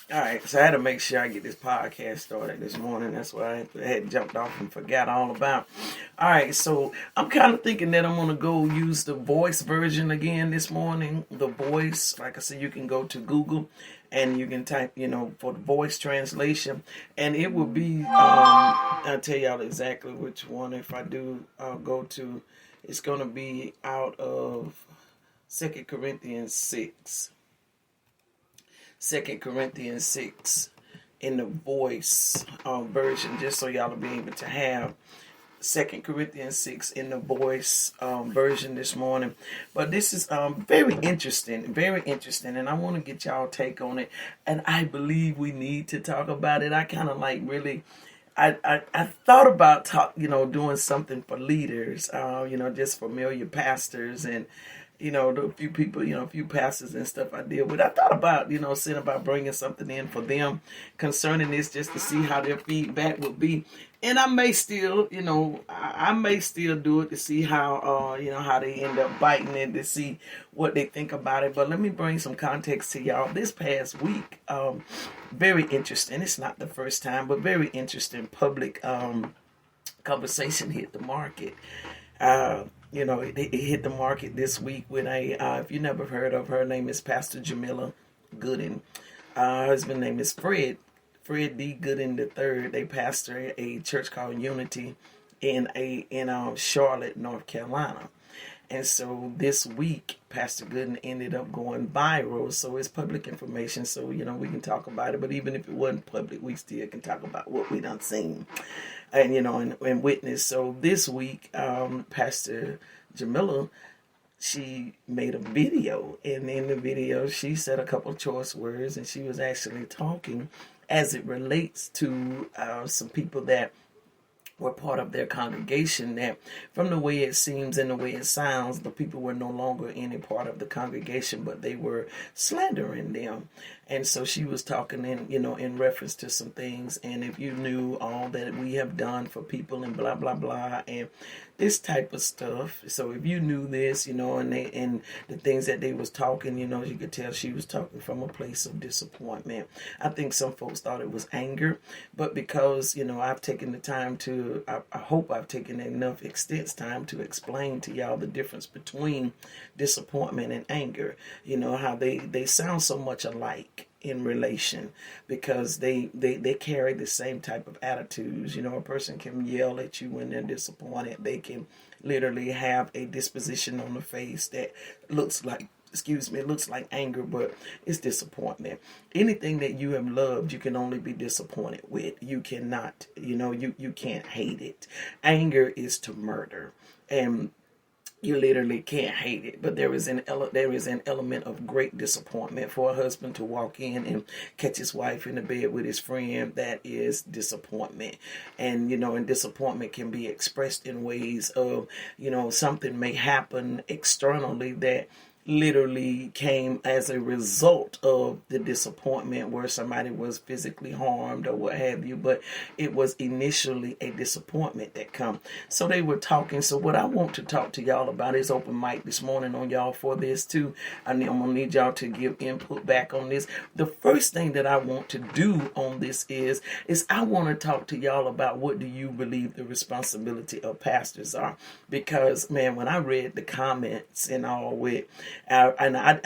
All right, so I had to make sure I get this podcast started this morning. That's why I had jumped off and forgot all about. All right, so I'm kind of thinking that I'm going to go use the voice version again this morning. The voice, like I said, you can go to Google and you can type, for the voice translation, and it will be, I'll tell y'all exactly which one. If I do go to, it's going to be out of 2 Corinthians 6. 2 Corinthians 6 in the voice version, just so y'all will be able to have 2 Corinthians 6 in the voice version this morning. But this is very interesting, and I want to get y'all take on it, and I believe we need to talk about it. I kind of like really I thought about doing something for leaders, just familiar pastors and the few people, a few pastors and stuff I deal with. I thought about, seeing about bringing something in for them concerning this, just to see how their feedback would be. And I may still, I may still do it to see how, how they end up biting it, to see what they think about it. But let me bring some context to y'all. This past week, very interesting. It's not the first time, but very interesting public conversation hit the market. It hit the market this week with if you never heard of her, name is Pastor Jamila Gooden. Her husband's name is Fred D. Gooden III. They pastor a church called Unity in Charlotte, North Carolina. And so this week, Pastor Gooden ended up going viral. So it's public information. So, we can talk about it. But even if it wasn't public, we still can talk about what we done seen and, and witness. So this week, Pastor Jamila, she made a video. And in the video, she said a couple of choice words. And she was actually talking as it relates to some people that were part of their congregation, that from the way it seems and the way it sounds, the people were no longer any part of the congregation, but they were slandering them. And so she was talking in reference to some things. And if you knew all that we have done for people and blah, blah, blah, and this type of stuff. So if you knew this, and the things that they was talking, you could tell she was talking from a place of disappointment. I think some folks thought it was anger, but because, I've taken the time to, I hope I've taken enough extensive time to explain to y'all the difference between disappointment and anger, how they sound so much alike in relation, because they carry the same type of attitudes. A person can yell at you when they're disappointed. They can literally have a disposition on the face that looks like anger, but it's disappointment. Anything that you have loved, you can only be disappointed with. You cannot, you can't hate it. Anger is to murder, and you literally can't hate it. But there is an element of great disappointment for a husband to walk in and catch his wife in the bed with his friend. That is disappointment. And and disappointment can be expressed in ways of, something may happen externally that literally came as a result of the disappointment, where somebody was physically harmed or what have you, but it was initially a disappointment that come. So they were talking. So what I want to talk to y'all about is open mic this morning on y'all for this too. I'm gonna need y'all to give input back on this. The first thing that I want to do on this is I want to talk to y'all about, what do you believe the responsibility of pastors are? Because man, when I read the comments and all with, I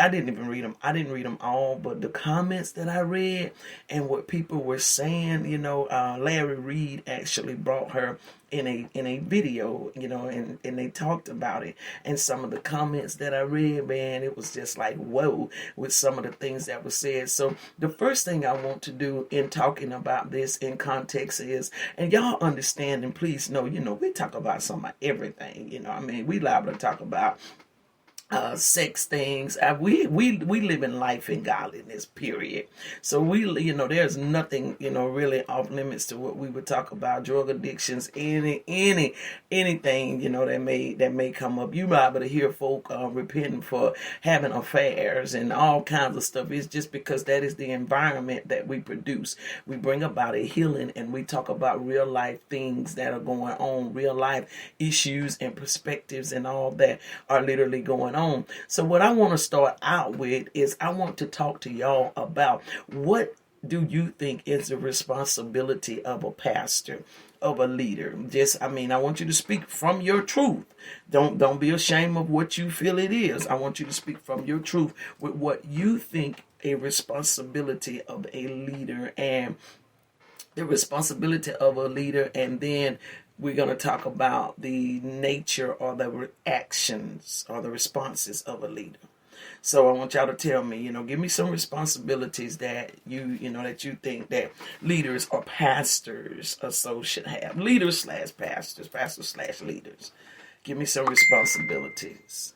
didn't even read them. I didn't read them all, but the comments that I read and what people were saying, Larry Reed actually brought her in a video, and they talked about it. And some of the comments that I read, man, it was just like, whoa, with some of the things that were said. So the first thing I want to do in talking about this in context is, and y'all understand, and please know, we talk about some of everything, we liable to talk about sex things. We live in life in godliness, period. So there's nothing, really off limits to what we would talk about. Drug addictions, anything, that may come up. You might be able to hear folk repenting for having affairs and all kinds of stuff. It's just because that is the environment that we produce. We bring about a healing, and we talk about real life things that are going on, real life issues and perspectives and all that are literally going on. So what I want to start out with is, I want to talk to y'all about what do you think is the responsibility of a pastor, of a leader? Just, I mean, I want you to speak from your truth. Don't be ashamed of what you feel it is. I want you to speak from your truth with what you think a responsibility of a leader, and the responsibility of a leader, and then we're going to talk about the nature or the reactions or the responses of a leader. So I want y'all to tell me, give me some responsibilities that that you think that leaders or pastors or so should have. Leaders slash pastors, pastors slash leaders. Give me some responsibilities.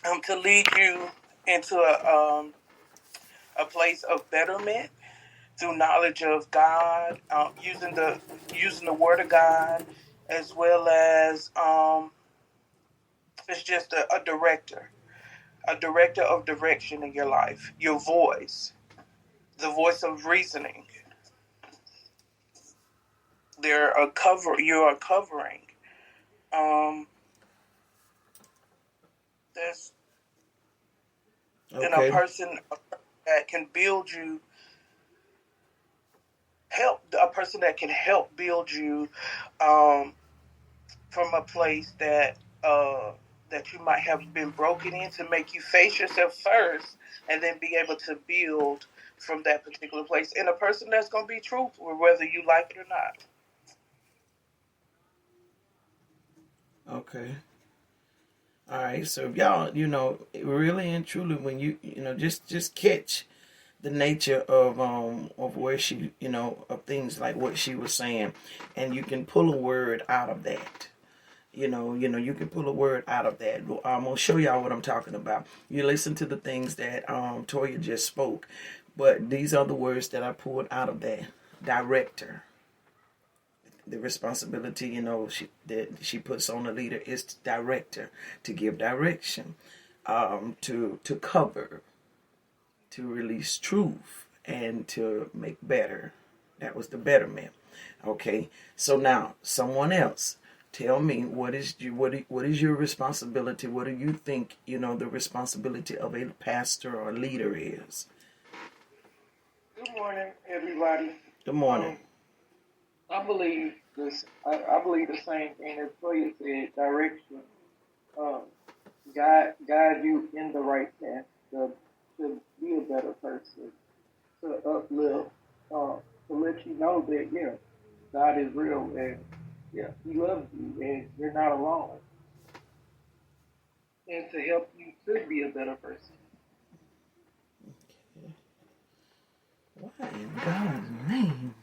To lead you into a place of betterment through knowledge of God, using the Word of God, as well as it's just a director of direction in your life. Your voice, the voice of reasoning. You are covering. There's in a Okay. person that can build you, help a person that can help build you from a place that you might have been broken in, to make you face yourself first and then be able to build from that particular place. And a person that's going to be truthful, whether you like it or not. Okay. All right. So if y'all, really and truly, when just catch the nature of where she, of things like what she was saying, and you can pull a word out of that. You can pull a word out of that. I'm gonna show y'all what I'm talking about. You listen to the things that Toya just spoke, but these are the words that I pulled out of that. Director. The responsibility, that she puts on the leader is to director, to give direction, to cover, to release truth, and to make better. That was the betterment. Okay, so now someone else. Tell me, what is your responsibility? What do you think, the responsibility of a pastor or leader is? Good morning, everybody. Good morning. I believe this. I believe the same thing as Toya said. Direction, um, guide you in the right path to be a better person, to uplift, to let you know that God is real, and He loves you and you're not alone, and to help you to be a better person. Why in God's name?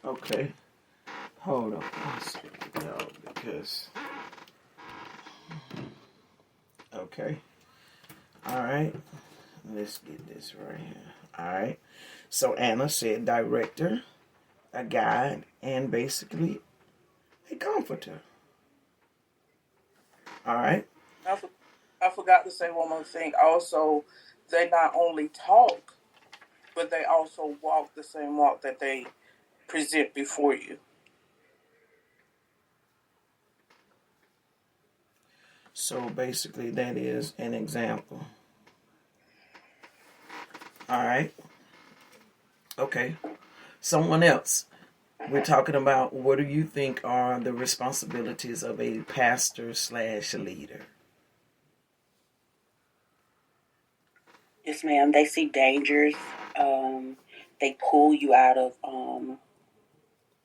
Okay. Hold on one second, y'all, because... Okay. Alright. Let's get this right here. Alright. So Anna said director, a guide, and basically a comforter. Alright. I forgot to say one more thing. Also, they not only talk, but they also walk the same walk that they present before you. So basically that is an example. Alright. Okay. Someone else. We're talking about, what do you think are the responsibilities of a pastor slash leader? Yes, ma'am. They see dangers. They pull you out of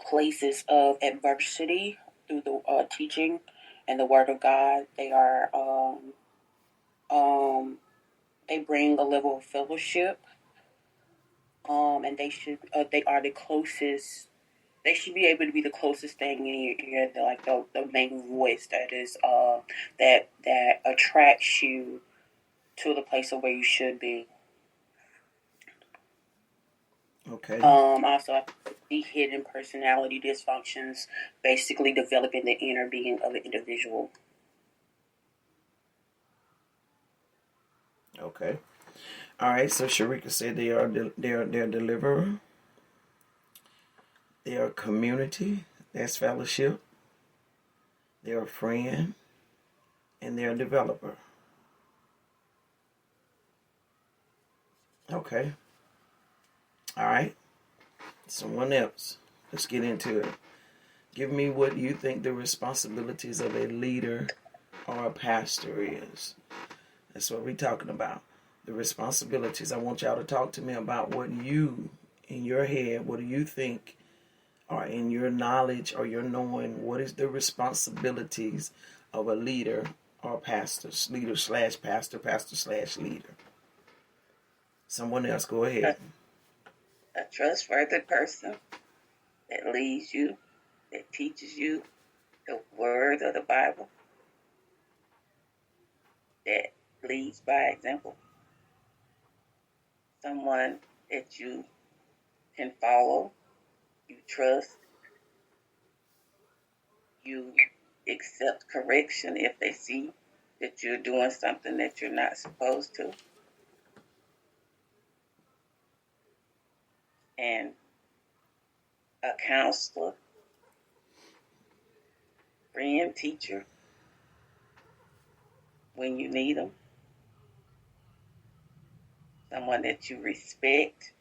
places of adversity through the teaching and the Word of God. They bring a level of fellowship, and they are the closest. They should be able to be the closest thing in your ear, the main voice that is that attracts you to the place of where you should be. Okay. Also, the hidden personality dysfunctions, basically developing the inner being of an individual. Okay. All right. So Sharika said they're deliverer. They're community. That's fellowship. They're a friend, and they're a developer. Okay. All right. Someone else. Let's get into it. Give me what you think the responsibilities of a leader or a pastor is. That's what we're talking about. The responsibilities. I want y'all to talk to me about what you, in your head, what do you think, or in your knowledge or your knowing, what is the responsibilities of a leader or pastor, leader slash pastor, pastor slash leader. Someone else, go ahead. A trustworthy person that leads you, that teaches you the word of the Bible, that leads by example. Someone that you can follow, you trust, you accept correction if they see that you're doing something that you're not supposed to. And a counselor, friend, teacher, when you need them. Someone that you respect.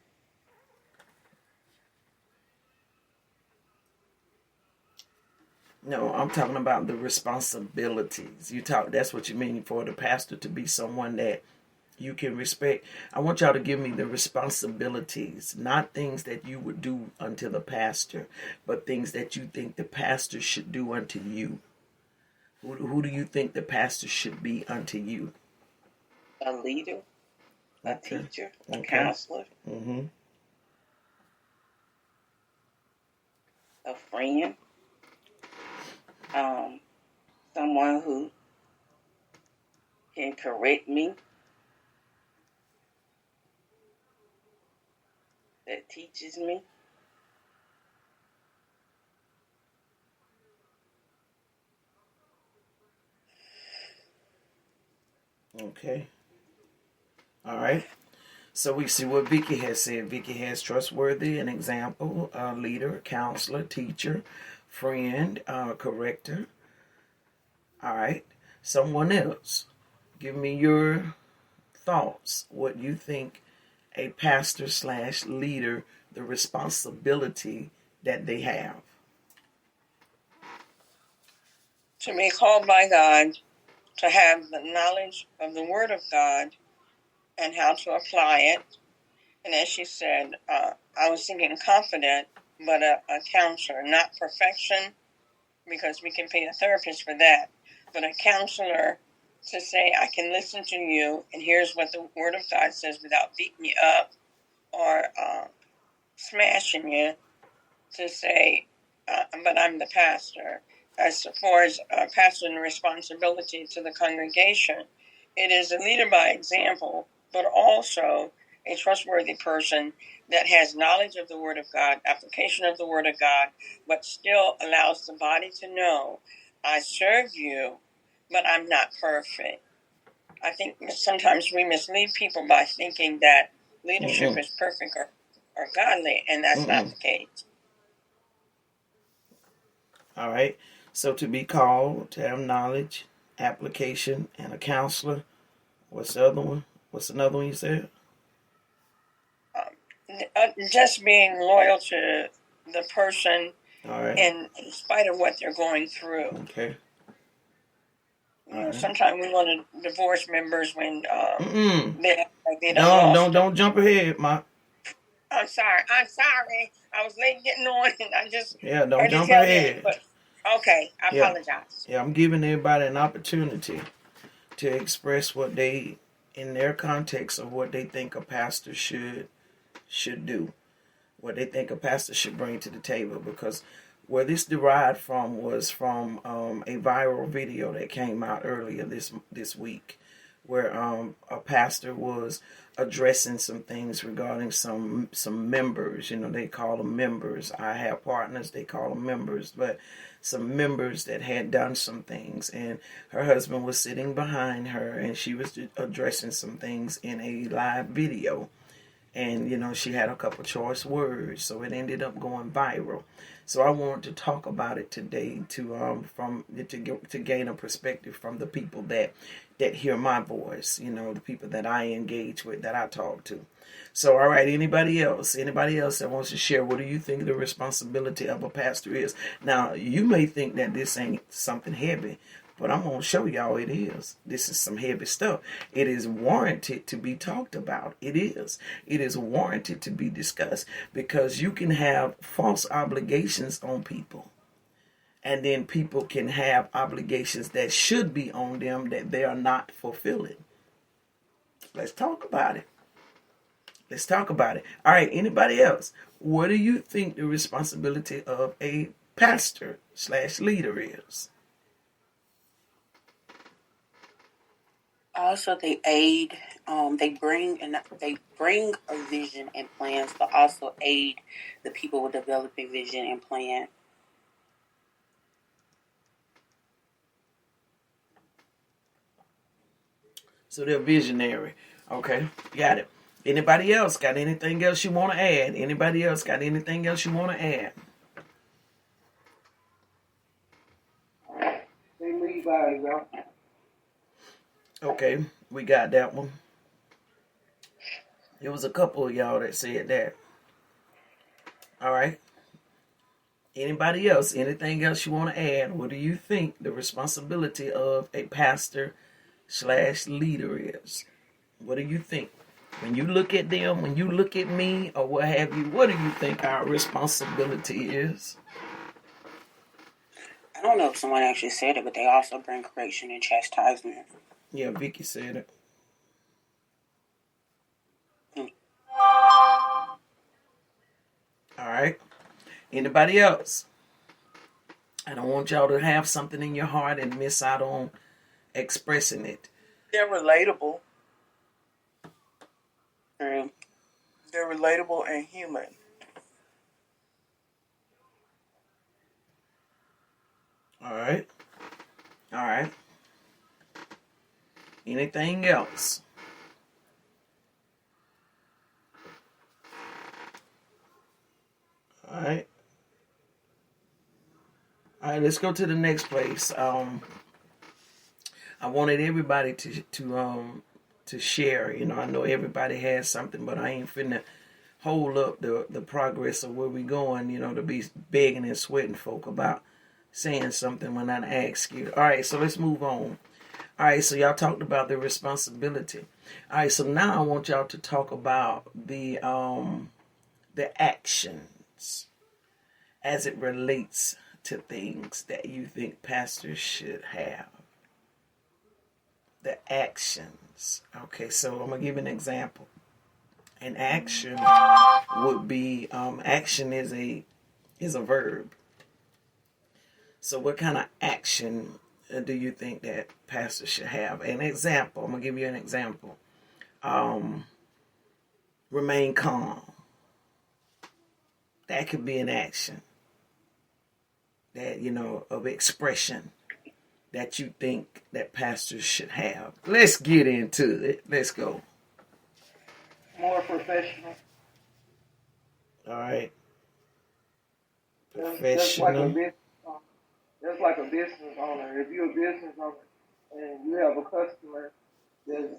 No, I'm talking about the responsibilities. That's what you mean for the pastor to be someone that you can respect. I want y'all to give me the responsibilities, not things that you would do unto the pastor, but things that you think the pastor should do unto you. Who do you think the pastor should be unto you? A leader, a teacher, a counselor, Mm-hmm. a friend, someone who can correct me, that teaches me. Okay. All right. So we see what Vicky has said. Vicky has trustworthy, an example, leader, counselor, teacher, friend, corrector. All right. Someone else. Give me your thoughts. What you think a pastor slash leader, the responsibility that they have. To be called by God, to have the knowledge of the Word of God and how to apply it. And as she said, I was thinking confident, but a counselor, not perfection, because we can pay a therapist for that, but a counselor to say, I can listen to you, and here's what the Word of God says without beating you up or smashing you, to say, but I'm the pastor. As far as pastor and responsibility to the congregation, it is a leader by example, but also a trustworthy person that has knowledge of the Word of God, application of the Word of God, but still allows the body to know, I serve you, but I'm not perfect. I think sometimes we mislead people by thinking that leadership is perfect or godly, and that's not the case. All right. So to be called, to have knowledge, application, and a counselor. What's the other one? What's another one you said? Just being loyal to the person, all right, in spite of what they're going through. Okay. Sometimes we want to divorce members when they don't jump ahead, Ma. I'm sorry. I was late getting on, and I just don't jump ahead. But okay, I apologize. Yeah, I'm giving everybody an opportunity to express what they, in their context of what they think a pastor should do, what they think a pastor should bring to the table. Because where this derived from was from a viral video that came out earlier this week, where a pastor was addressing some things regarding some members. They call them members. I have partners, they call them members, but some members that had done some things, and her husband was sitting behind her, and she was addressing some things in a live video. And she had a couple choice words, so it ended up going viral. So I wanted to talk about it today to gain a perspective from the people that hear my voice, the people that I engage with, that I talk to. So, all right, anybody else that wants to share, what do you think the responsibility of a pastor is? Now, you may think that this ain't something heavy, but I'm going to show y'all it is. This is some heavy stuff. It is warranted to be talked about. It is. It is warranted to be discussed, because you can have false obligations on people. And then people can have obligations that should be on them that they are not fulfilling. Let's talk about it. Let's talk about it. All right, anybody else? What do you think the responsibility of a pastor/leader is? Also, they aid. They bring a vision and plans, but also aid the people with developing vision and plan. So they're visionary. Okay, got it. Anybody else got anything else you want to add? Anybody else got anything else you want to add? They lead by example. Okay, we got that one. There was a couple of y'all that said that. All right. Anybody else? Anything else you want to add? What do you think the responsibility of a pastor/leader is? What do you think? When you look at them, when you look at me, or what have you, what do you think our responsibility is? I don't know if someone actually said it, but they also bring correction and chastisement. Yeah, Vicky said it. All right. Anybody else? I don't want y'all to have something in your heart and miss out on expressing it. They're relatable. True. They're relatable and human. All right. All right. Anything else? All right. All right, let's go to the next place. I wanted everybody to share. I know everybody has something, but I ain't finna hold up the progress of where we going. To be begging and sweating folk about saying something when I ask you. All right, so let's move on. All right, so y'all talked about the responsibility. All right, so now I want y'all to talk about the actions as it relates to things that you think pastors should have. The actions. Okay, so I'm gonna give an example. An action would be action is a verb. So what kind of action do you think that pastors should have? An example. I'm gonna give you an example. Remain calm. That could be an action. That of expression that you think that pastors should have. Let's get into it. Let's go. More professional. All right. Just Professional. like a business owner. If you're a business owner and you have a customer that's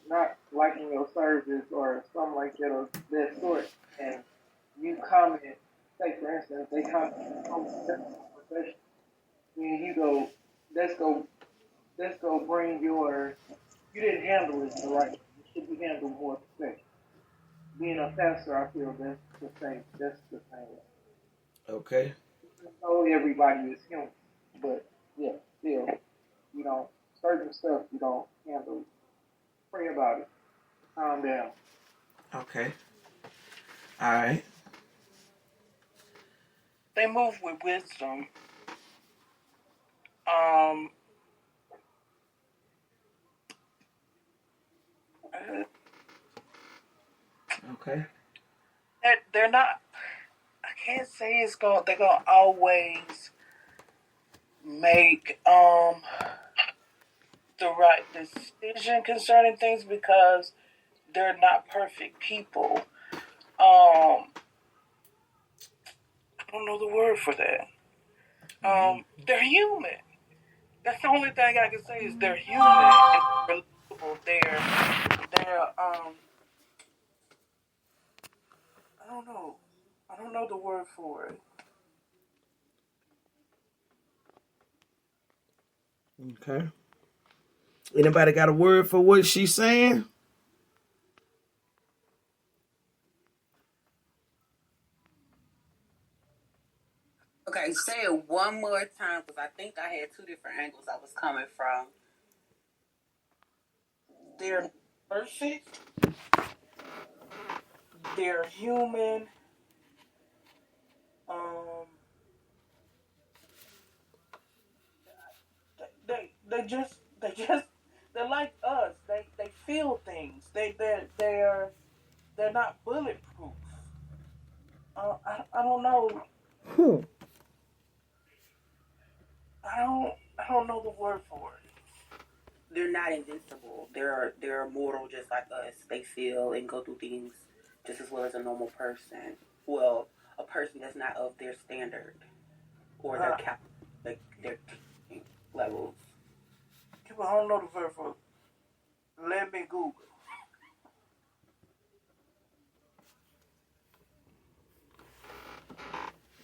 not liking your service or something like that of that sort, and you comment, say for instance, they comment professional, then you go, let's go bring you didn't handle it the right way. It should be handled more professional. Being a pastor, I feel that's the same way. Okay. I know everybody is human, but yeah, still, certain stuff you don't handle. Pray about it. Calm down. Okay. All right. They move with wisdom. Okay. They're not. I can't say they're gonna always make the right decision concerning things, because they're not perfect people. I don't know the word for that. They're human. That's the only thing I can say is they're human and they're relatable. They're I don't know. I don't know the word for it. Okay. Anybody got a word for what she's saying? Okay, say it one more time because I think I had two different angles I was coming from. They're perfect. They're human. Um, they're like us. They feel things. They're not bulletproof. I don't know. Hmm. I don't know the word for it. They're not invincible. They're mortal just like us. They feel and go through things just as well as a normal person. Well, a person that's not of their standard or their their levels. I don't know the word for it. Let me Google.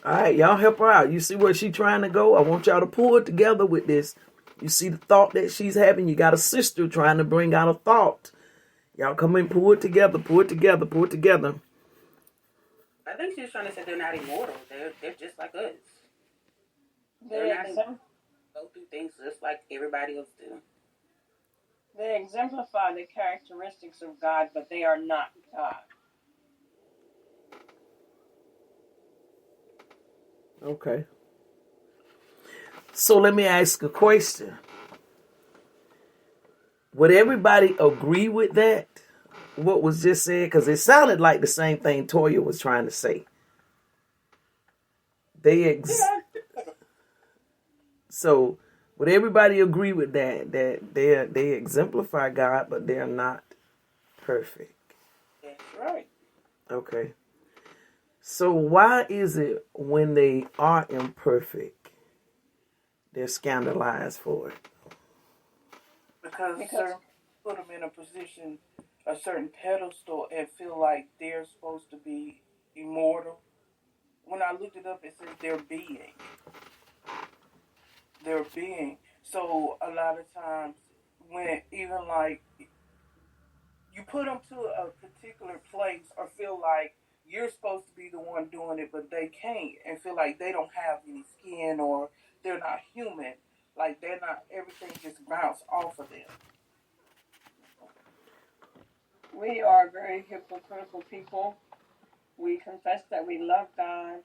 All right, y'all help her out. You see where she's trying to go? I want y'all to pull it together with this. You see the thought that she's having? You got a sister trying to bring out a thought. Y'all come in, pull it together, pull it together, pull it together. I think she's trying to say they're not immortal. They're just like us. They Go through things just like everybody else do. they exemplify the characteristics of God, but they are not God. Okay. So let me ask a question. Would everybody agree with that? What was just said? Because it sounded like the same thing Toya was trying to say. So would everybody agree with that? That they exemplify God, but they're not perfect. That's right. Okay. So why is it when they are imperfect, they're scandalized for it? Because certain put them in a position, a certain pedestal, and feel like they're supposed to be immortal. When I looked it up, it says they're being. They're being. So a lot of times, when even like you put them to a particular place or feel like you're supposed to be the one doing it, but they can't, and feel like they don't have any skin or they're not human, like they're not, everything just bounced off of them. We are very hypocritical people. We confess that we love God,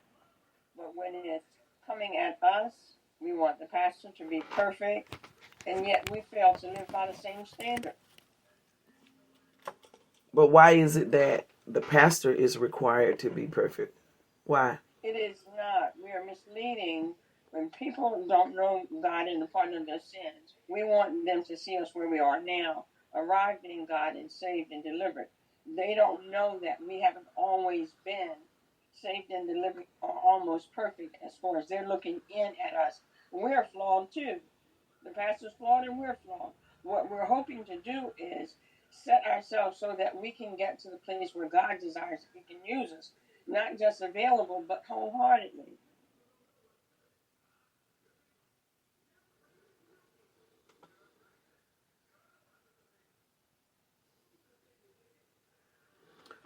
but when it's coming at us, we want the pastor to be perfect, and yet we fail to live by the same standard. But why is it that the pastor is required to be perfect? Why? It is not. We are misleading when people don't know God and the pardon of their sins. We want them to see us where we are now, arrived in God and saved and delivered. They don't know that we haven't always been saved and delivered or almost perfect as far as they're looking in at us. We're flawed too. The pastor's flawed and we're flawed. What we're hoping to do is set ourselves so that we can get to the place where God desires that He can use us, not just available, but wholeheartedly.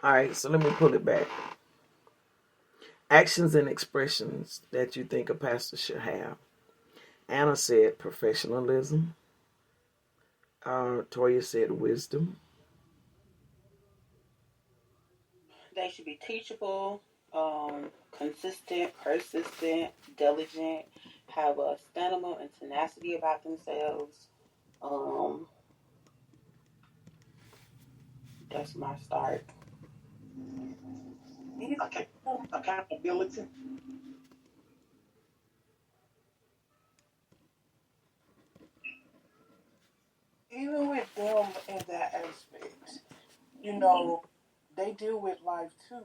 All right, so let me pull it back. Actions and expressions that you think a pastor should have. Anna said professionalism. Toya said wisdom. They should be teachable, consistent, persistent, diligent, have a stamina and tenacity about themselves. Um, that's my start. Okay. Accountability. Even with them in that aspect, you know, they deal with life too.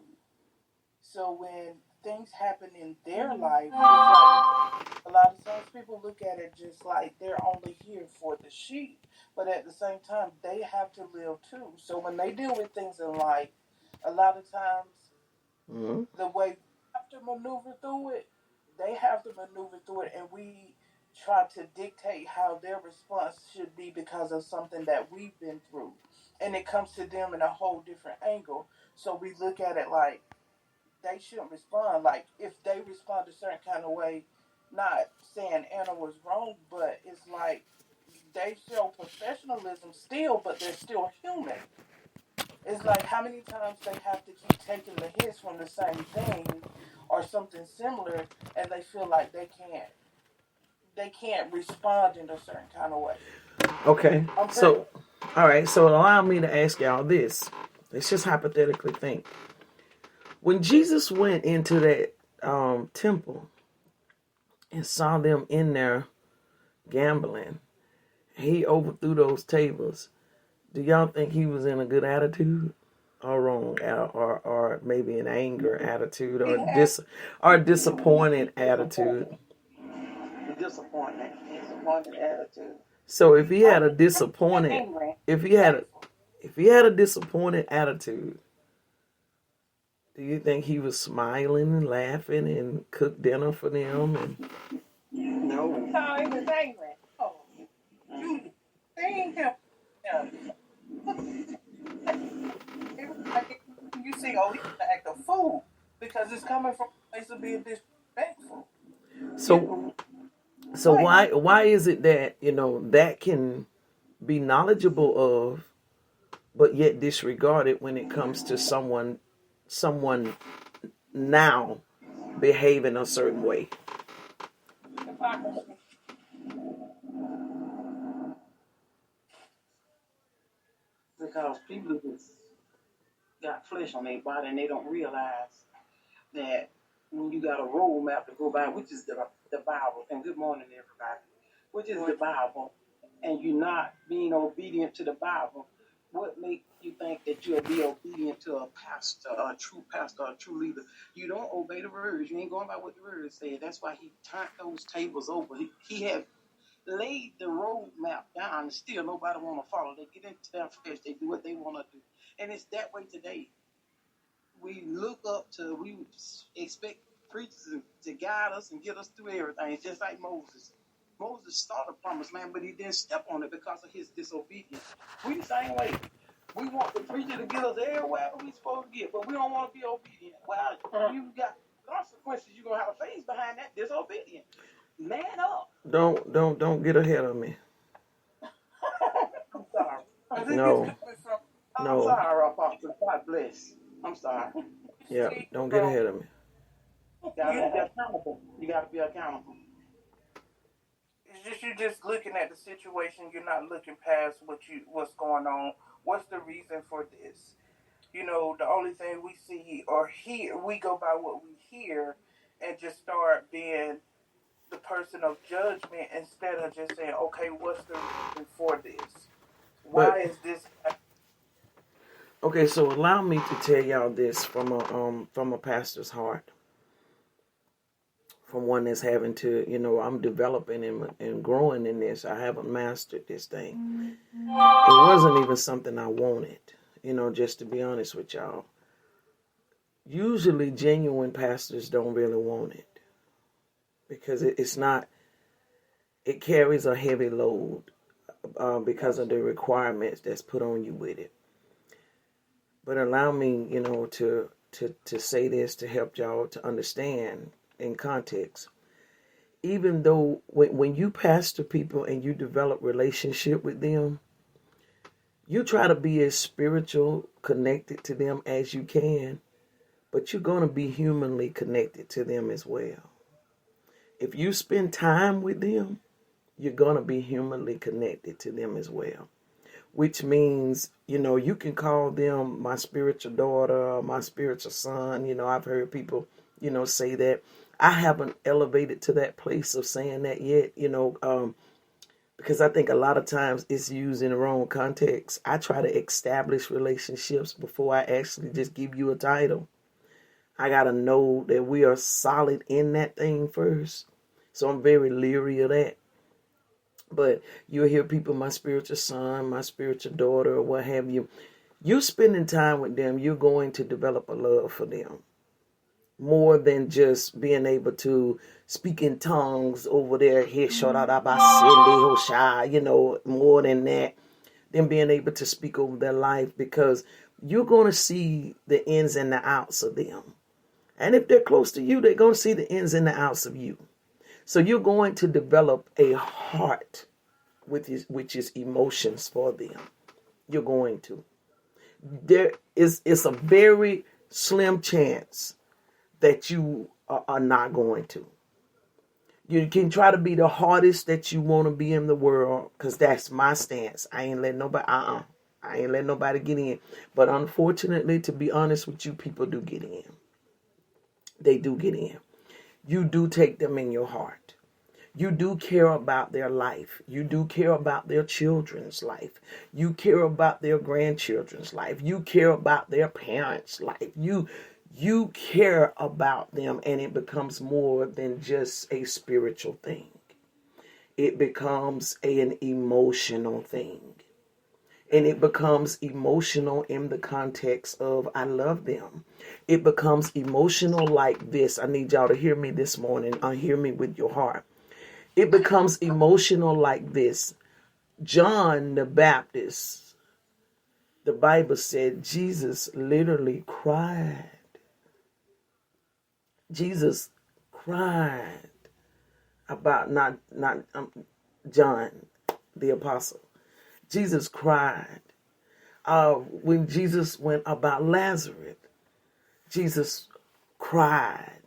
So when things happen in their life, it's like a lot of times people look at it just like they're only here for the sheep, but at the same time, they have to live too. So when they deal with things in life, a lot of times Mm-hmm. the way we have to maneuver through it, they have to maneuver through it, and we try to dictate how their response should be because of something that we've been through. And it comes to them in a whole different angle. So we look at it like they shouldn't respond. Like if they respond a certain kind of way, not saying Anna was wrong, but it's like they show professionalism still, but they're still human. It's like how many times they have to keep taking the hits from the same thing or something similar, and they feel like they can't respond in a certain kind of way. Okay. I'm pretty. So, all right. So allow me to ask y'all this. Let's just hypothetically think. When Jesus went into that temple and saw them in there gambling, he overthrew those tables. Do y'all think he was in a good attitude or wrong, or maybe an anger attitude or disappointed attitude? Disappointed attitude. So if he had a I'm disappointed, angry, if he had a, thankful. if he had a disappointed attitude, do you think he was smiling and laughing and cooked dinner for them? And No. No, he was angry. Oh, you seen him. Yeah. It was like you see, oh, he's gonna act a fool because it's coming from a place of being disrespectful. so, so Go ahead. why is it that that can be knowledgeable of, but yet disregarded when it comes to someone now behaving a certain way? Hypocrisy. Because people just got flesh on their body and they don't realize that when you got a roadmap to go by, which is the Bible, and good morning everybody, which is the Bible, and you're not being obedient to the Bible, what makes you think that you'll be obedient to a pastor, a true leader? You don't obey the words. You ain't going by what the words say. That's why he turned those tables over. He had laid the roadmap down, and still nobody want to follow. They get into their flesh. They do what they want to do, and it's that way today. We expect preachers to guide us and get us through everything. It's just like Moses. Moses started the promised land, but he didn't step on it because of his disobedience. We the same way. We want the preacher to get us everywhere we supposed to get, but we don't want to be obedient. Well, you got consequences you're gonna have to face behind that disobedience. Man up. Don't get ahead of me. I'm sorry. No, I'm no. sorry, Apostle. God bless. I'm sorry. Yeah, don't get ahead of me. You gotta be accountable. You gotta be accountable. It's just you're just looking at the situation. You're not looking past what's going on. What's the reason for this? The only thing we see or hear, we go by what we hear, and just start being the person of judgment instead of just saying, okay, what's the reason for this? But Why is this? okay, so allow me to tell y'all this from a pastor's heart, from one that's having to, I'm developing and growing in this. I haven't mastered this thing. It wasn't even something I wanted, just to be honest with y'all. Usually genuine pastors don't really want it because it's not, it carries a heavy load because of the requirements that's put on you with it. But allow me, to say this to help y'all to understand in context. Even though when you pastor people and you develop relationship with them, you try to be as spiritual connected to them as you can, but you're going to be humanly connected to them as well. If you spend time with them, you're going to be humanly connected to them as well. Which means, you can call them my spiritual daughter or my spiritual son. I've heard people, say that. I haven't elevated to that place of saying that yet. because I think a lot of times it's used in the wrong context. I try to establish relationships before I actually just give you a title. I got to know that we are solid in that thing first. So I'm very leery of that. But you'll hear people, my spiritual son, my spiritual daughter, or what have you. You spending time with them, you're going to develop a love for them. More than just being able to speak in tongues over there, more than that, than being able to speak over their life, because you're going to see the ins and the outs of them. And if they're close to you, they're going to see the ins and the outs of you. So you're going to develop a heart which is emotions for them. You're going to. It's a very slim chance that you are not going to. You can try to be the hardest that you want to be in the world, because that's my stance. I ain't letting nobody, I ain't letting nobody get in. But unfortunately, to be honest with you, people do get in. They do get in. You do take them in your heart. You do care about their life. You do care about their children's life. You care about their grandchildren's life. You care about their parents' life. You care about them, and it becomes more than just a spiritual thing. It becomes an emotional thing. And it becomes emotional in the context of, I love them. It becomes emotional like this. I need y'all to hear me this morning. Hear me with your heart. It becomes emotional like this. John the Baptist, the Bible said Jesus literally cried. Jesus cried about not John the apostle. Jesus cried. When Jesus went about Lazarus, Jesus cried.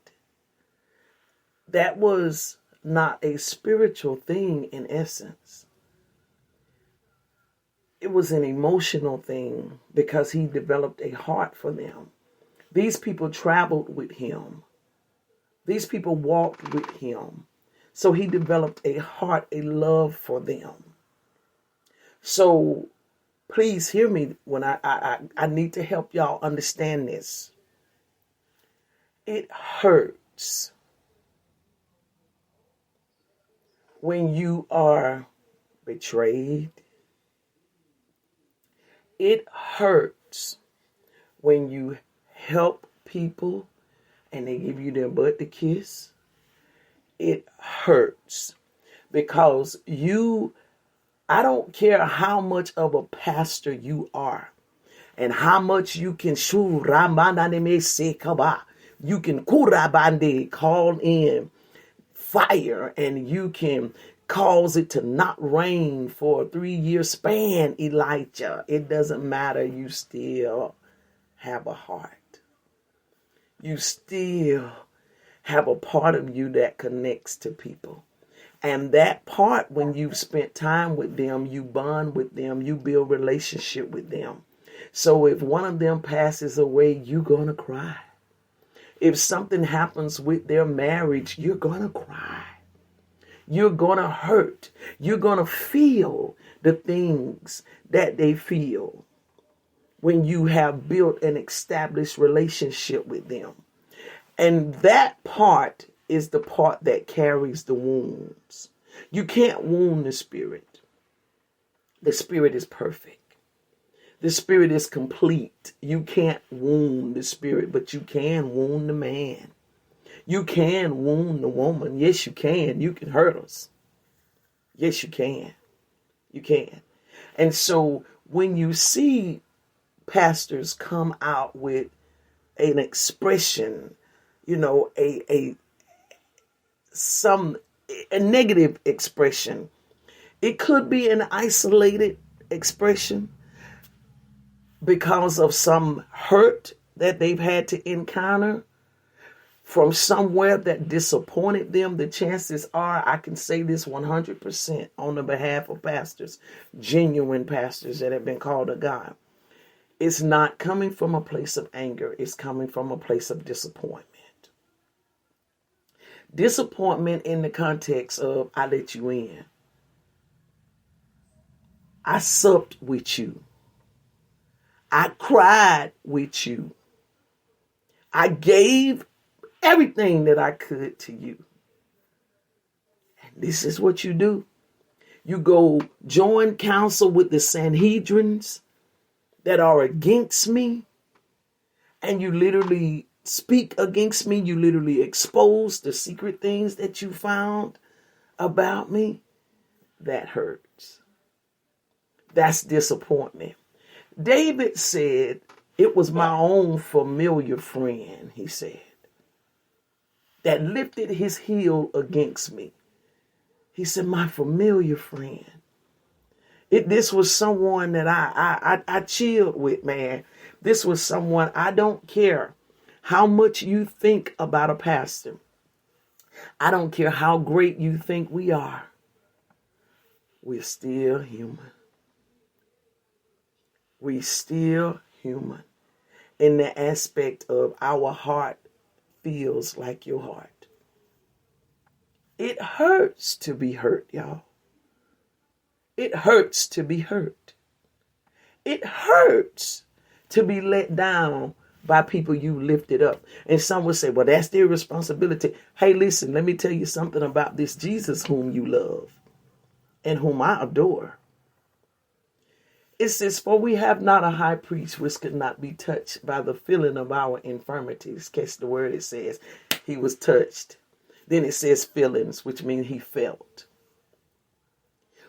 That was not a spiritual thing in essence. It was an emotional thing, because he developed a heart for them. These people traveled with him. These people walked with him. So he developed a heart, a love for them. So please hear me when I need to help y'all understand this. It hurts when you are betrayed. It hurts when you help people and they give you their butt to kiss. It hurts because I don't care how much of a pastor you are and how much you can you can call in fire, and you can cause it to not rain for a 3-year span, Elijah. It doesn't matter. You still have a heart. You still have a part of you that connects to people. And that part, when you've spent time with them, you bond with them, you build relationship with them. So if one of them passes away, you're going to cry. If something happens with their marriage, you're going to cry. You're going to hurt. You're going to feel the things that they feel when you have built an established relationship with them. And that part is the part that carries the wounds. You can't wound the spirit. The spirit is perfect. The spirit is complete. You can't wound the spirit, but you can wound the man. You can wound the woman. Yes, you can. You can hurt us. Yes, you can. You can. And so when you see pastors come out with an expression, a negative expression, it could be an isolated expression because of some hurt that they've had to encounter from somewhere that disappointed them. The chances are, I can say this 100% on the behalf of pastors, genuine pastors that have been called of God. It's not coming from a place of anger. It's coming from a place of disappointment. Disappointment in the context of, I let you in. I supped with you. I cried with you. I gave everything that I could to you. And this is what you do. You go join counsel with the Sanhedrins that are against me, and you literally speak against me. You literally expose the secret things that you found about me. That hurts. That's disappointment. David said, it was my own familiar friend, he said, that lifted his heel against me. He said, my familiar friend. This was someone that I chilled with, man. This was someone, I don't care how much you think about a pastor. I don't care how great you think we are. We're still human. We still human in the aspect of our heart feels like your heart. It hurts to be hurt, y'all. It hurts to be hurt. It hurts to be let down by people you lifted up. And some would say, well, that's their responsibility. Hey, listen, let me tell you something about this Jesus whom you love and whom I adore. It says, for we have not a high priest which could not be touched by the feeling of our infirmities. Catch the word, it says he was touched. Then it says feelings, which means he felt.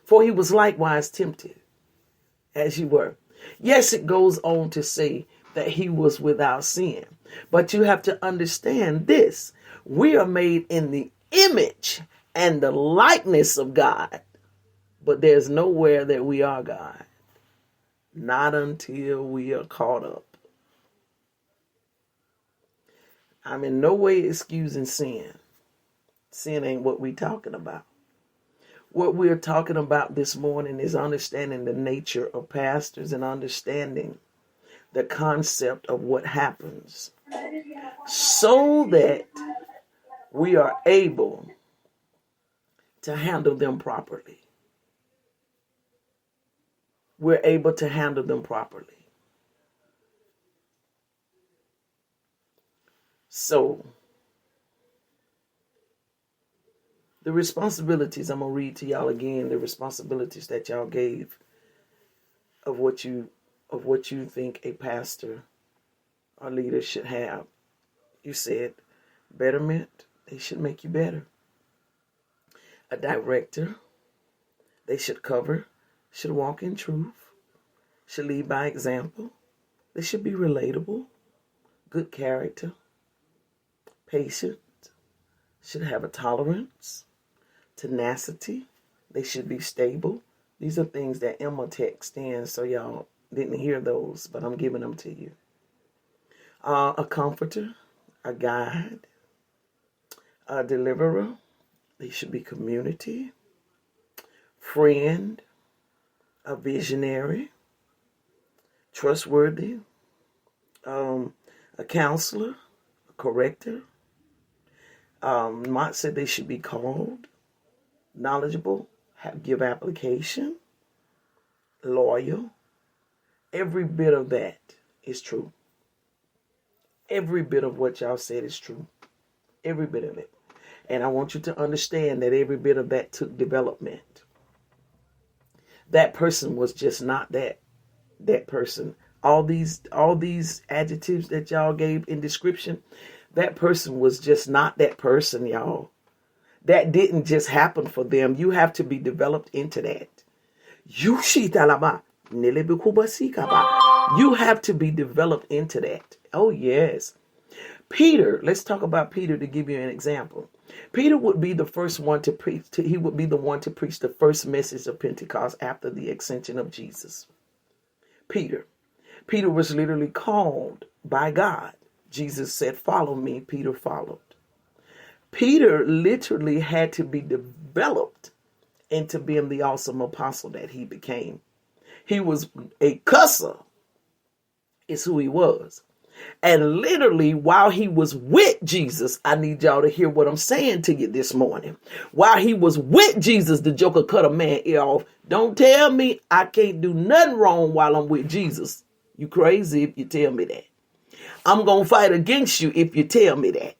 For he was likewise tempted, as you were. Yes, it goes on to say that he was without sin. But you have to understand this. We are made in the image and the likeness of God. But there's nowhere that we are God. Not until we are caught up. I'm in no way excusing sin. Sin ain't what we're talking about. What we're talking about this morning is understanding the nature of pastors and understanding the concept of what happens so that we are able to handle them properly. We're able to handle them properly. So, the responsibilities, I'm going to read to y'all again, the responsibilities that y'all gave of what you think a pastor or leader should have. You said, betterment, they should make you better. A director, they should cover, should walk in truth, should lead by example. They should be relatable, good character, patient, should have a tolerance, tenacity. They should be stable. These are things that Emma texted in, so y'all didn't hear those, but I'm giving them to you. A comforter, a guide, a deliverer. They should be community, friend, a visionary, trustworthy, a counselor, a corrector. Mott said they should be called, knowledgeable, give application, loyal. Every bit of that is true. Every bit of what y'all said is true. Every bit of it. And I want you to understand that every bit of that took development. That person was just not that person. All these adjectives that y'all gave in description, that person was just not that person, y'all. That didn't just happen for them. You have to be developed into that. You have to be developed into that. Oh, yes. Peter, let's talk about Peter to give you an example. Peter would be the first one to preach. He would be the one to preach the first message of Pentecost after the ascension of Jesus. Peter was literally called by God. Jesus said, follow me. Peter followed. Peter literally had to be developed into being the awesome apostle that he became. He was a cusser, is who he was. And literally, while he was with Jesus, I need y'all to hear what I'm saying to you this morning. While he was with Jesus, the joker cut a man ear off. Don't tell me I can't do nothing wrong while I'm with Jesus. You crazy if you tell me that. I'm going to fight against you if you tell me that.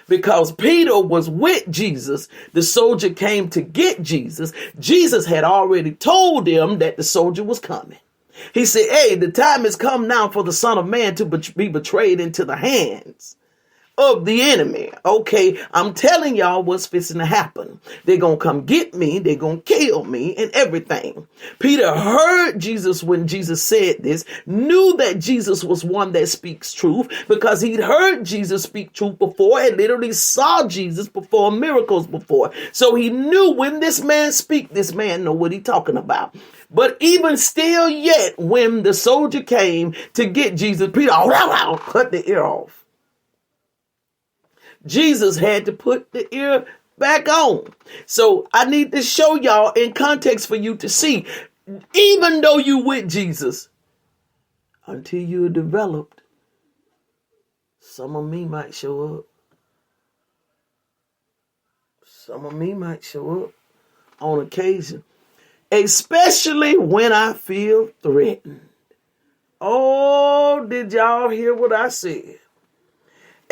Because Peter was with Jesus. The soldier came to get Jesus. Jesus had already told him that the soldier was coming. He said, hey, the time has come now for the Son of Man to be betrayed into the hands of the enemy. Okay, I'm telling y'all what's fixing to happen. They're going to come get me. They're going to kill me and everything. Peter heard Jesus when Jesus said this, knew that Jesus was one that speaks truth because he'd heard Jesus speak truth before and literally saw Jesus perform miracles before. So he knew when this man speak, this man know what he's talking about. But even still yet, when the soldier came to get Jesus, Peter cut the ear off. Jesus had to put the ear back on. So I need to show y'all in context for you to see, even though you with Jesus, until you're developed, some of me might show up. Some of me might show up on occasion, especially when I feel threatened. Oh, did y'all hear what I said?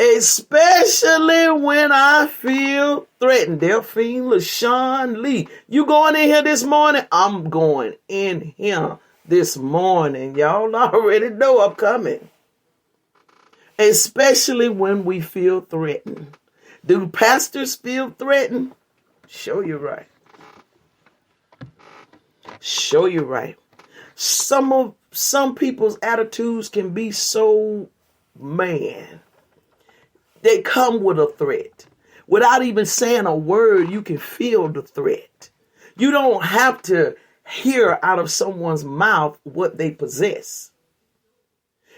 Especially when I feel threatened. Delphine, LaShawn, Lee, you going in here this morning? I'm going in here this morning. Y'all already know I'm coming. Especially when we feel threatened. Do pastors feel threatened? Show you right. Show you right. Some people's attitudes can be so, man, they come with a threat. Without even saying a word, you can feel the threat. You don't have to hear out of someone's mouth what they possess.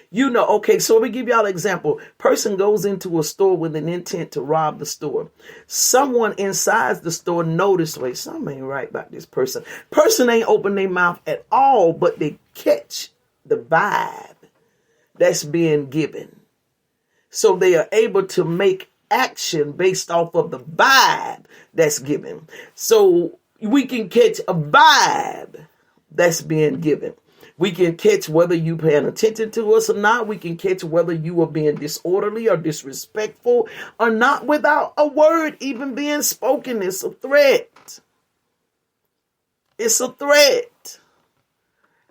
You know, okay, so let me give y'all an example. Person goes into a store with an intent to rob the store. Someone inside the store noticed, wait, something ain't right about this person. Person ain't open their mouth at all, but they catch the vibe that's being given. So they are able to make action based off of the vibe that's given. So we can catch a vibe that's being given. We can catch whether you paying attention to us or not. We can catch whether you are being disorderly or disrespectful or not without a word even being spoken. It's a threat. It's a threat.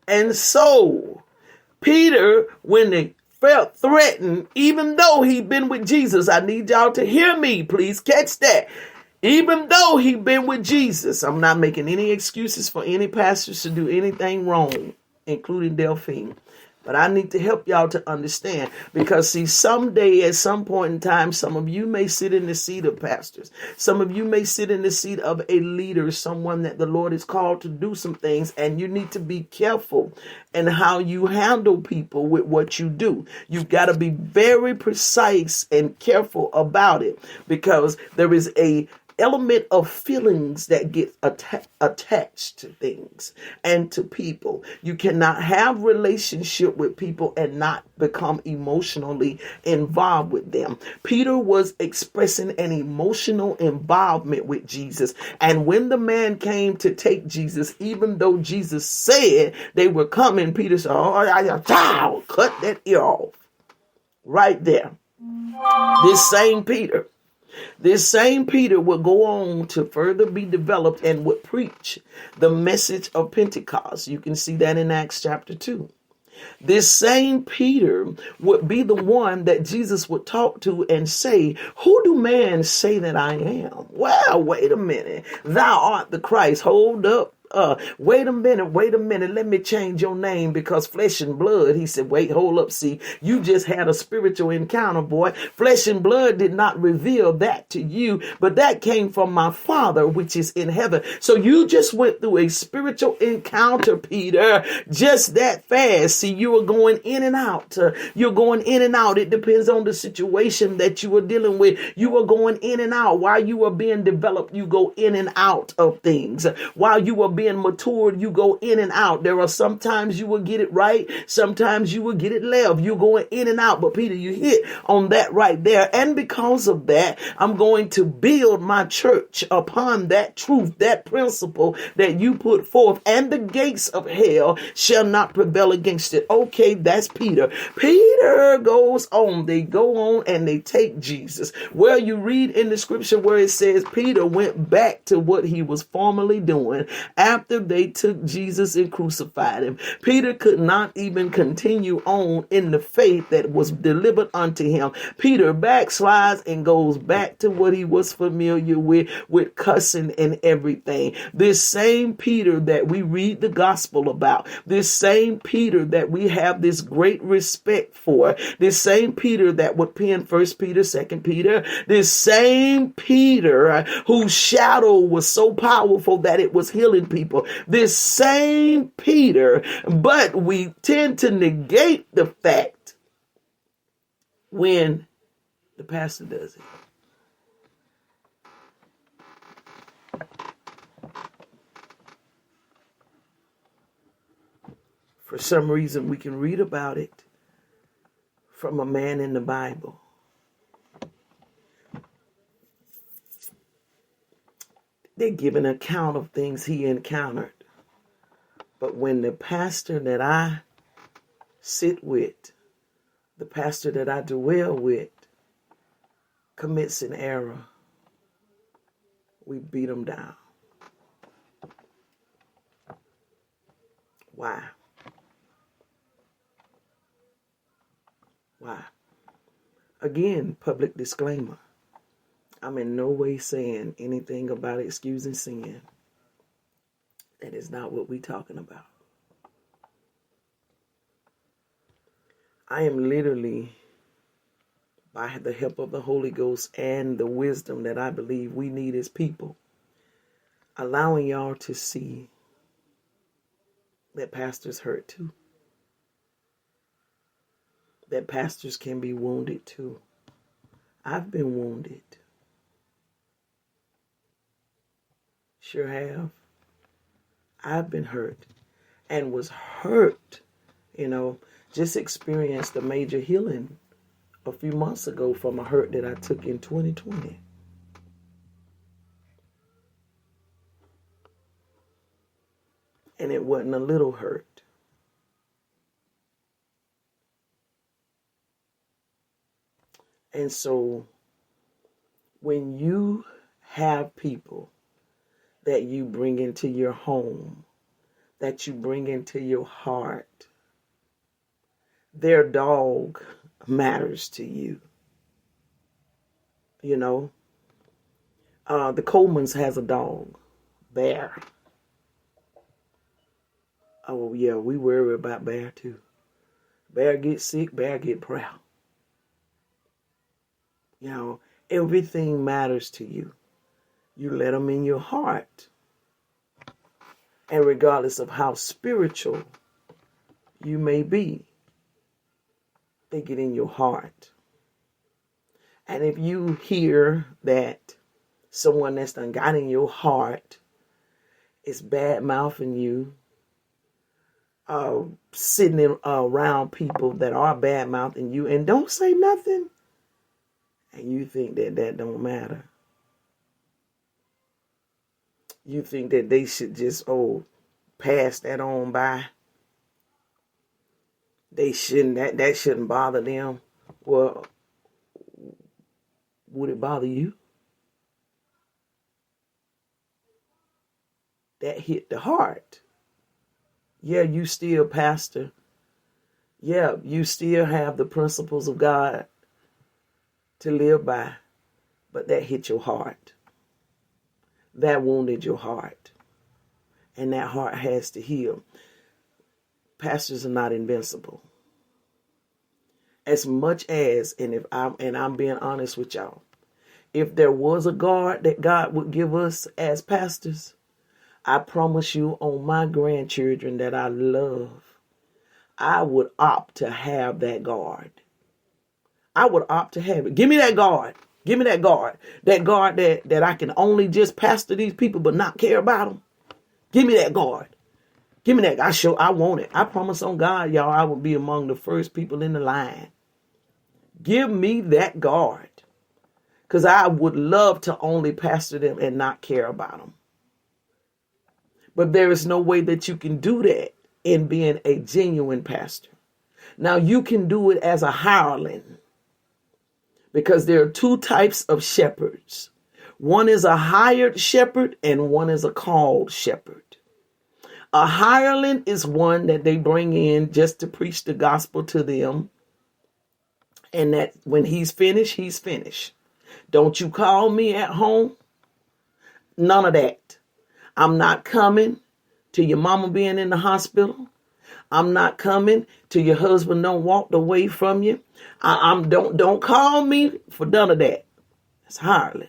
And so Peter, when they felt threatened, even though he'd been with Jesus, I need y'all to hear me. Please catch that. Even though he'd been with Jesus, I'm not making any excuses for any pastors to do anything wrong, including Delphine. But I need to help y'all to understand, because see, someday at some point in time, some of you may sit in the seat of pastors. Some of you may sit in the seat of a leader, someone that the Lord has called to do some things, and you need to be careful in how you handle people with what you do. You've got to be very precise and careful about it, because there is a element of feelings that get attached to things and to people. You cannot have relationship with people and not become emotionally involved with them. Peter was expressing an emotional involvement with Jesus. And when the man came to take Jesus, even though Jesus said they were coming, Peter said, oh, cut that ear off. Right there. This same Peter would go on to further be developed and would preach the message of Pentecost. You can see that in Acts chapter 2. This same Peter would be the one that Jesus would talk to and say, who do man say that I am? Well, wait a minute. Thou art the Christ. Hold up. Wait a minute. Let me change your name, because flesh and blood. He said, wait, hold up. See, you just had a spiritual encounter, boy. Flesh and blood did not reveal that to you, but that came from my Father, which is in heaven. So you just went through a spiritual encounter, Peter, just that fast. See, you are going in and out. You're going in and out. It depends on the situation that you are dealing with. You are going in and out. While you are being developed, you go in and out of things. While you are being matured, you go in and out. There are sometimes you will get it right. Sometimes you will get it left. You're going in and out. But Peter, you hit on that right there. And because of that, I'm going to build my church upon that truth, that principle that you put forth, and the gates of hell shall not prevail against it. Okay, that's Peter. Peter goes on. They go on and they take Jesus. Well, you read in the scripture where it says Peter went back to what he was formerly doing after they took Jesus and crucified him. Peter could not even continue on in the faith that was delivered unto him. Peter backslides and goes back to what he was familiar with cussing and everything. This same Peter that we read the gospel about, this same Peter that we have this great respect for, this same Peter that would pen 1 Peter, 2 Peter, this same Peter whose shadow was so powerful that it was healing people, this same Peter, but we tend to negate the fact when the pastor does it. For some reason, we can read about it from a man in the Bible. They give an account of things he encountered. But when the pastor that I sit with, the pastor that I dwell with, commits an error, we beat him down. Why? Why? Again, public disclaimer. I'm in no way saying anything about excusing sin. That is not what we're talking about. I am literally, by the help of the Holy Ghost and the wisdom that I believe we need as people, allowing y'all to see that pastors hurt too. That pastors can be wounded too. I've been wounded. Sure have. I've been hurt and was hurt, just experienced a major healing a few months ago from a hurt that I took in 2020. And it wasn't a little hurt. And so when you have people that you bring into your home, that you bring into your heart, their dog matters to you. The Colemans has a dog, Bear. Oh yeah, we worry about Bear too. Bear get sick, Bear get proud. Everything matters to you. You let them in your heart. And regardless of how spiritual you may be, they get in your heart. And if you hear that someone that's done got in your heart is bad mouthing you, sitting around people that are bad mouthing you and don't say nothing, and you think that don't matter. You think that they should just, pass that on by. They shouldn't, that shouldn't bother them. Well, would it bother you? That hit the heart. Yeah, you still pastor. Yeah, you still have the principles of God to live by. But that hit your heart. That wounded your heart. And that heart has to heal. Pastors are not invincible. As much as, and I'm being honest with y'all, if there was a guard that God would give us as pastors, I promise you on my grandchildren that I love, I would opt to have that guard. I would opt to have it. Give me that guard. Give me that guard. That guard that I can only just pastor these people but not care about them. Give me that guard. Give me that. I want it. I promise on God, y'all, I will be among the first people in the line. Give me that guard. Because I would love to only pastor them and not care about them. But there is no way that you can do that in being a genuine pastor. Now, you can do it as a hireling. Because there are two types of shepherds. One is a hired shepherd and one is a called shepherd. A hireling is one that they bring in just to preach the gospel to them. And that when he's finished, he's finished. Don't you call me at home? None of that. I'm not coming to your mama being in the hospital. I'm not coming till your husband don't walk away from you. Don't call me for none of that. That's hireling.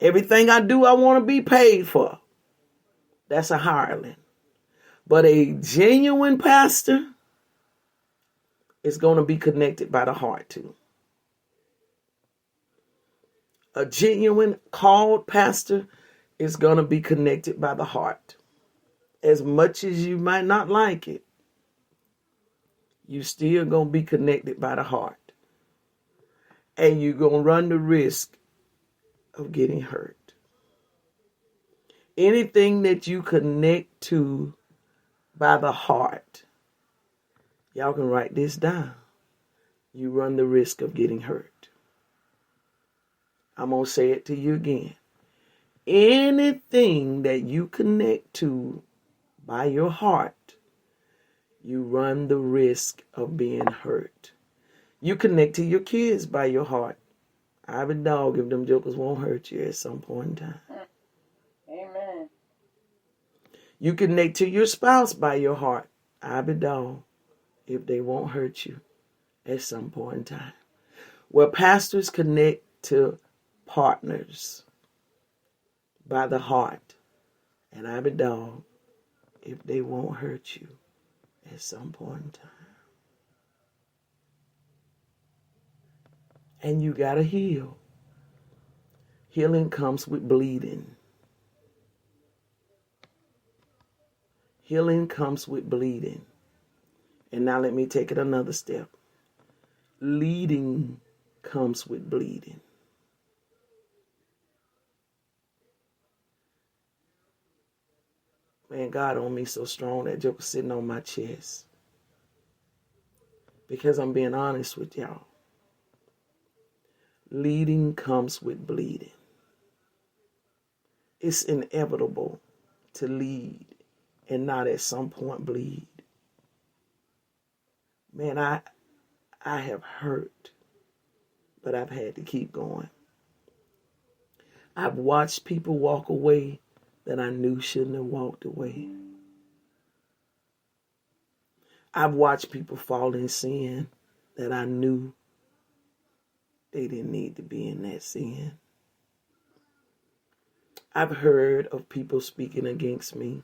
Everything I do, I want to be paid for. That's a hireling. But a genuine pastor is going to be connected by the heart too. A genuine called pastor is going to be connected by the heart. As much as you might not like it, you still going to be connected by the heart. And you're going to run the risk of getting hurt. Anything that you connect to by the heart, y'all can write this down. You run the risk of getting hurt. I'm going to say it to you again. Anything that you connect to by your heart, you run the risk of being hurt. You connect to your kids by your heart. I have a dog if them jokers won't hurt you at some point in time. Amen. You connect to your spouse by your heart. I have a dog if they won't hurt you at some point in time. Well, pastors connect to partners by the heart. And I have a dog if they won't hurt you at some point in time. And you got to heal. Healing comes with bleeding. Healing comes with bleeding. And now let me take it another step. Leading comes with bleeding. Man, God on me so strong that joke was sitting on my chest. Because I'm being honest with y'all. Leading comes with bleeding. It's inevitable to lead and not at some point bleed. Man, I have hurt, but I've had to keep going. I've watched people walk away that I knew shouldn't have walked away. I've watched people fall in sin that I knew they didn't need to be in that sin. I've heard of people speaking against me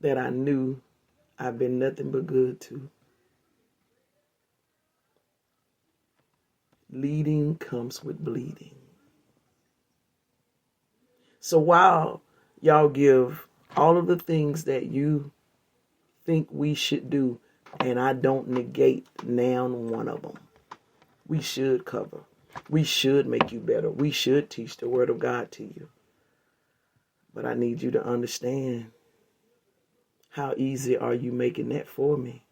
that I knew I've been nothing but good to. Leading comes with bleeding. So while y'all give all of the things that you think we should do, and I don't negate now one of them, we should cover. We should make you better. We should teach the word of God to you. But I need you to understand, how easy are you making that for me?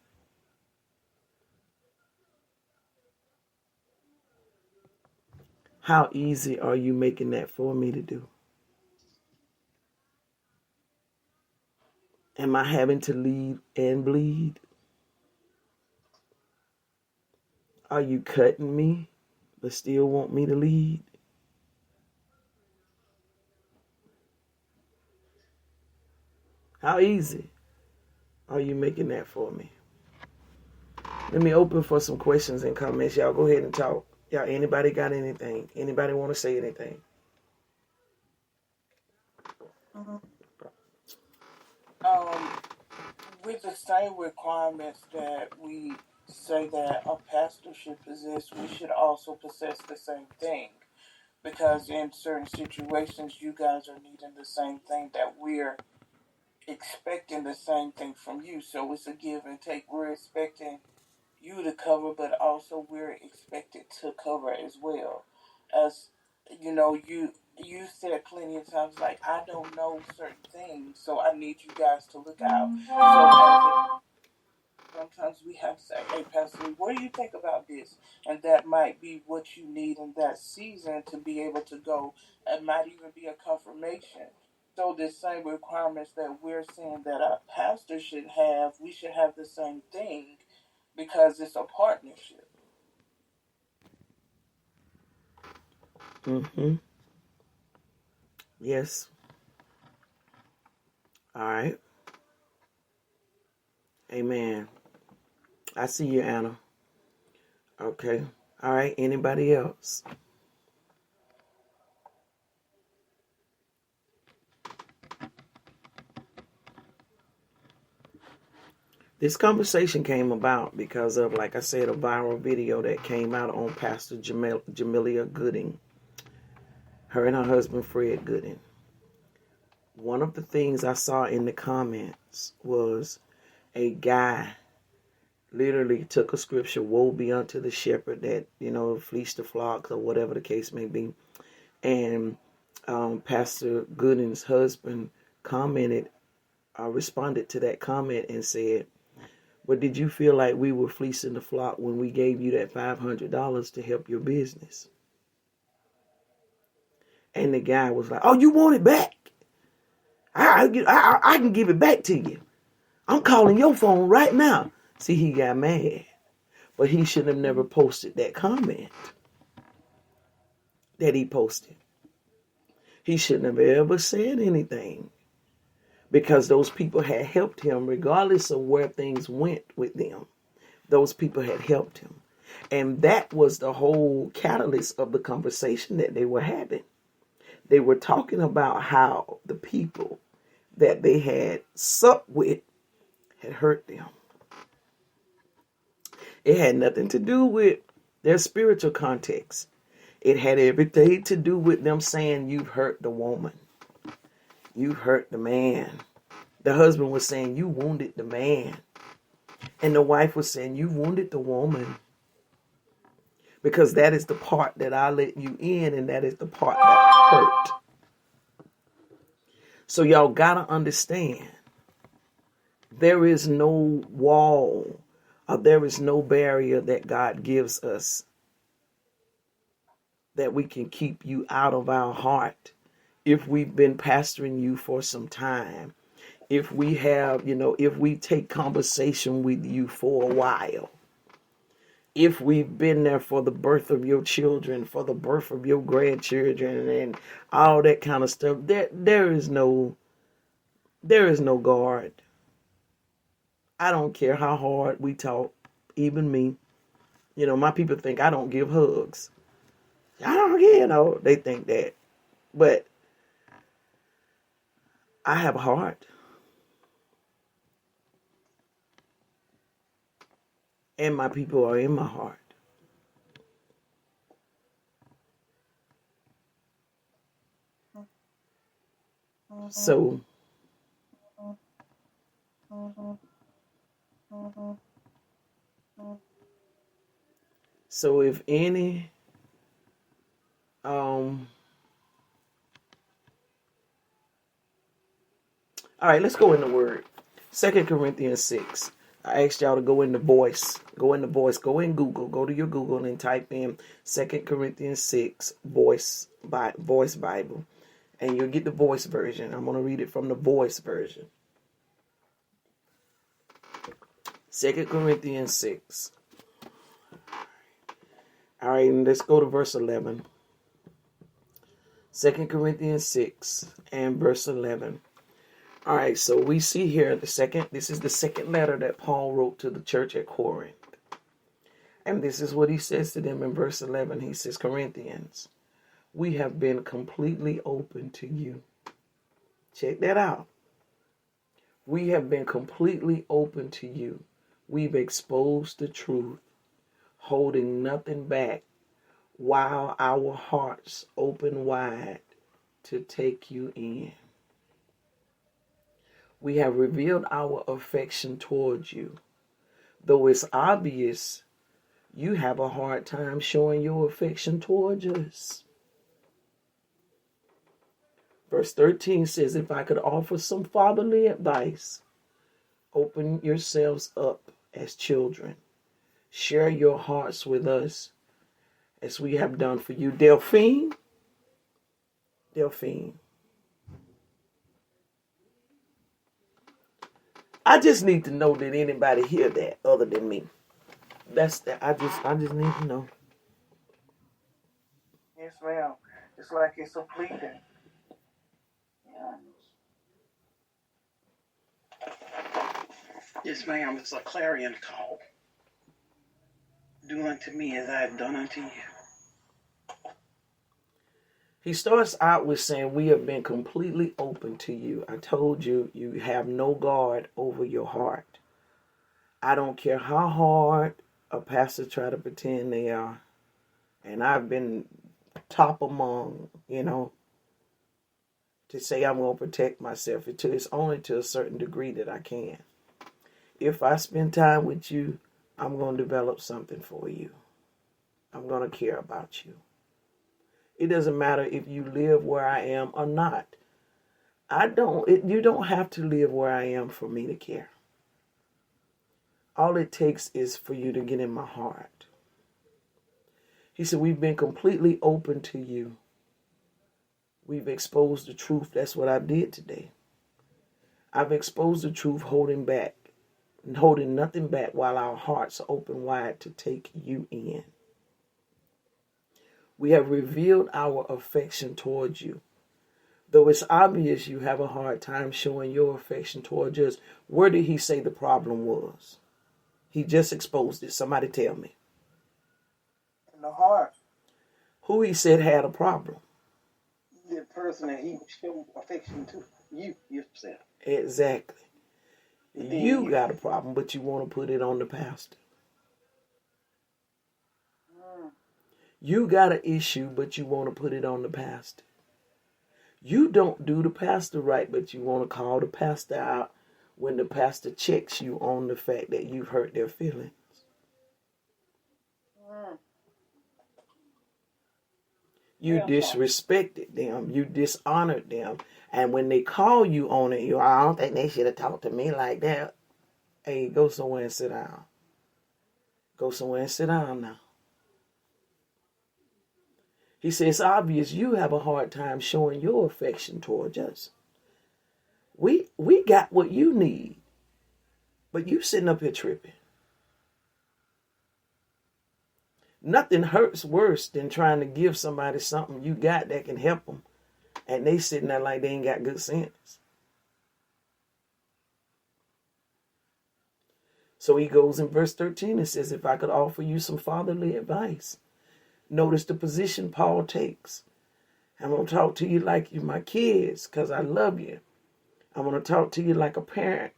How easy are you making that for me to do? Am I having to lead and bleed? Are you cutting me, but still want me to lead? How easy are you making that for me? Let me open for some questions and comments. Y'all go ahead and talk. Y'all, anybody got anything? Anybody want to say anything? With the same requirements that we say that a pastor should possess, we should also possess the same thing. because in certain situations, you guys are needing the same thing that we're expecting the same thing from you. So it's a give and take. We're expecting you to cover, but also we're expected to cover as well. As you said plenty of times, like, I don't know certain things, so I need you guys to look out. So sometimes we have to say, hey, Pastor, what do you think about this? And that might be what you need in that season to be able to go. It might even be a confirmation. So the same requirements that we're saying that our pastor should have, we should have the same thing because it's a partnership. Mm-hmm. Yes. All right. Amen. I see you, Anna. Okay. All right. Anybody else? This conversation came about because of, like I said, a viral video that came out on Pastor Jamelia Gooding, her and her husband Fred Gooding. One of the things I saw in the comments was a guy literally took a scripture, woe be unto the shepherd that, fleeced the flocks or whatever the case may be. And Pastor Gooding's husband responded to that comment and said, but did you feel like we were fleecing the flock when we gave you that $500 to help your business? And the guy was like, oh, you want it back? I can give it back to you. I'm calling your phone right now. See, he got mad. But he should have never posted that comment that he posted. He shouldn't have ever said anything, because those people had helped him regardless of where things went with them. Those people had helped him. And that was the whole catalyst of the conversation that they were having. They were talking about how the people that they had supped with had hurt them. It had nothing to do with their spiritual context. It had everything to do with them saying, you've hurt the woman. You've hurt the man. The husband was saying, you wounded the man. And the wife was saying, you wounded the woman. Because that is the part that I let you in, and that is the part that hurt. So y'all gotta understand, there is no wall, or there is no barrier that God gives us that we can keep you out of our heart. If we've been pastoring you for some time, if we have, if we take conversation with you for a while, if we've been there for the birth of your children, for the birth of your grandchildren, and all that kind of stuff, there is no guard. I don't care how hard we talk, even me. My people think I don't give hugs. I don't, they think that. But I have a heart. And my people are in my heart. So if any all right, let's go in the word. 2 Corinthians 6. I asked y'all to go in the voice. Go in Google. Go to your Google and type in 2 Corinthians 6 voice Bible. And you'll get the voice version. I'm going to read it from the voice version. 2 Corinthians 6. All right, and let's go to verse 11. 2 Corinthians 6 and verse 11. All right, so we see here this is the second letter that Paul wrote to the church at Corinth. And this is what he says to them in verse 11. He says, Corinthians, we have been completely open to you. Check that out. We have been completely open to you. We've exposed the truth, holding nothing back while our hearts open wide to take you in. We have revealed our affection towards you, though it's obvious you have a hard time showing your affection towards us. Verse 13 says, if I could offer some fatherly advice, open yourselves up as children. Share your hearts with us as we have done for you. Delphine, I just need to know that anybody hear that other than me. That's that. I just need to know. Yes, ma'am. It's like it's a pleading. Yeah. Yes, ma'am. It's a clarion call. Do unto me as I have done unto you. He starts out with saying, we have been completely open to you. I told you, you have no guard over your heart. I don't care how hard a pastor try to pretend they are. And I've been top among, to say I'm going to protect myself. It's only to a certain degree that I can. If I spend time with you, I'm going to develop something for you. I'm going to care about you. It doesn't matter if you live where I am or not. You don't have to live where I am for me to care. All it takes is for you to get in my heart. He said, we've been completely open to you. We've exposed the truth. That's what I did today. I've exposed the truth, holding nothing back while our hearts are open wide to take you in. We have revealed our affection towards you. Though it's obvious you have a hard time showing your affection towards us, where did he say the problem was? He just exposed it. Somebody tell me. In the heart. Who he said had a problem? The person that he showed affection to, you yourself. Exactly. You got a problem, but you want to put it on the pastor. You got an issue, but you want to put it on the pastor. You don't do the pastor right, but you want to call the pastor out when the pastor checks you on the fact that you've hurt their feelings. You disrespected them. You dishonored them. And when they call you on it, I don't think they should have talked to me like that. Hey, go somewhere and sit down. Go somewhere and sit down now. He says, it's obvious you have a hard time showing your affection towards us. We got what you need, but you sitting up here tripping. Nothing hurts worse than trying to give somebody something you got that can help them, and they sitting there like they ain't got good sense. So he goes in verse 13 and says, if I could offer you some fatherly advice. Notice the position Paul takes. I'm going to talk to you like you're my kids because I love you. I'm going to talk to you like a parent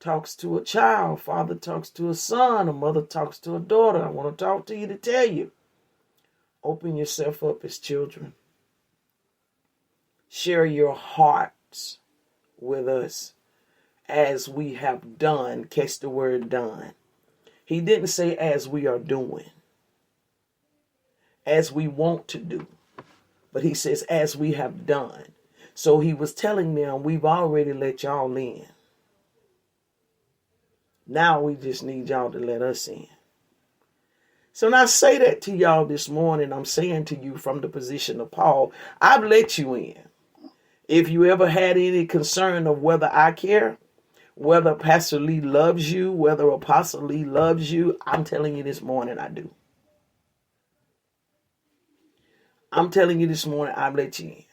talks to a child. Father talks to a son. A mother talks to a daughter. I want to talk to you to tell you. Open yourself up as children. Share your hearts with us as we have done. Catch the word done. He didn't say as we are doing. As we want to do. But he says, as we have done. So he was telling them, we've already let y'all in. Now we just need y'all to let us in. So when I say that to y'all this morning, I'm saying to you from the position of Paul, I've let you in. If you ever had any concern of whether I care, whether Pastor Lee loves you, whether Apostle Lee loves you, I'm telling you this morning, I do. I'm telling you this morning, I've let you in.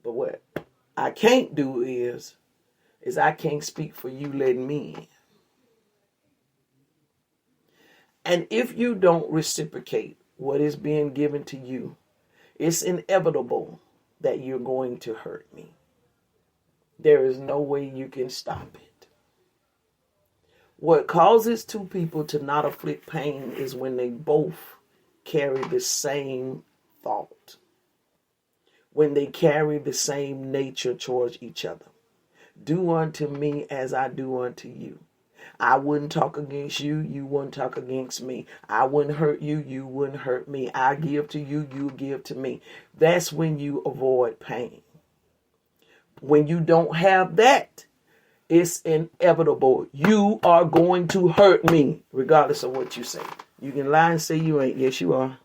But what I can't do is I can't speak for you letting me in. And if you don't reciprocate what is being given to you, it's inevitable that you're going to hurt me. There is no way you can stop it. What causes two people to not afflict pain is when they both carry the same thought, when they carry the same nature towards each other. Do unto me as I do unto you. I wouldn't talk against you, you wouldn't talk against me. I wouldn't hurt you, you wouldn't hurt me. I give to you, you give to me. That's when you avoid pain. When you don't have that, it's inevitable. You are going to hurt me, regardless of what you say. You can lie and say you ain't. Yes, you are.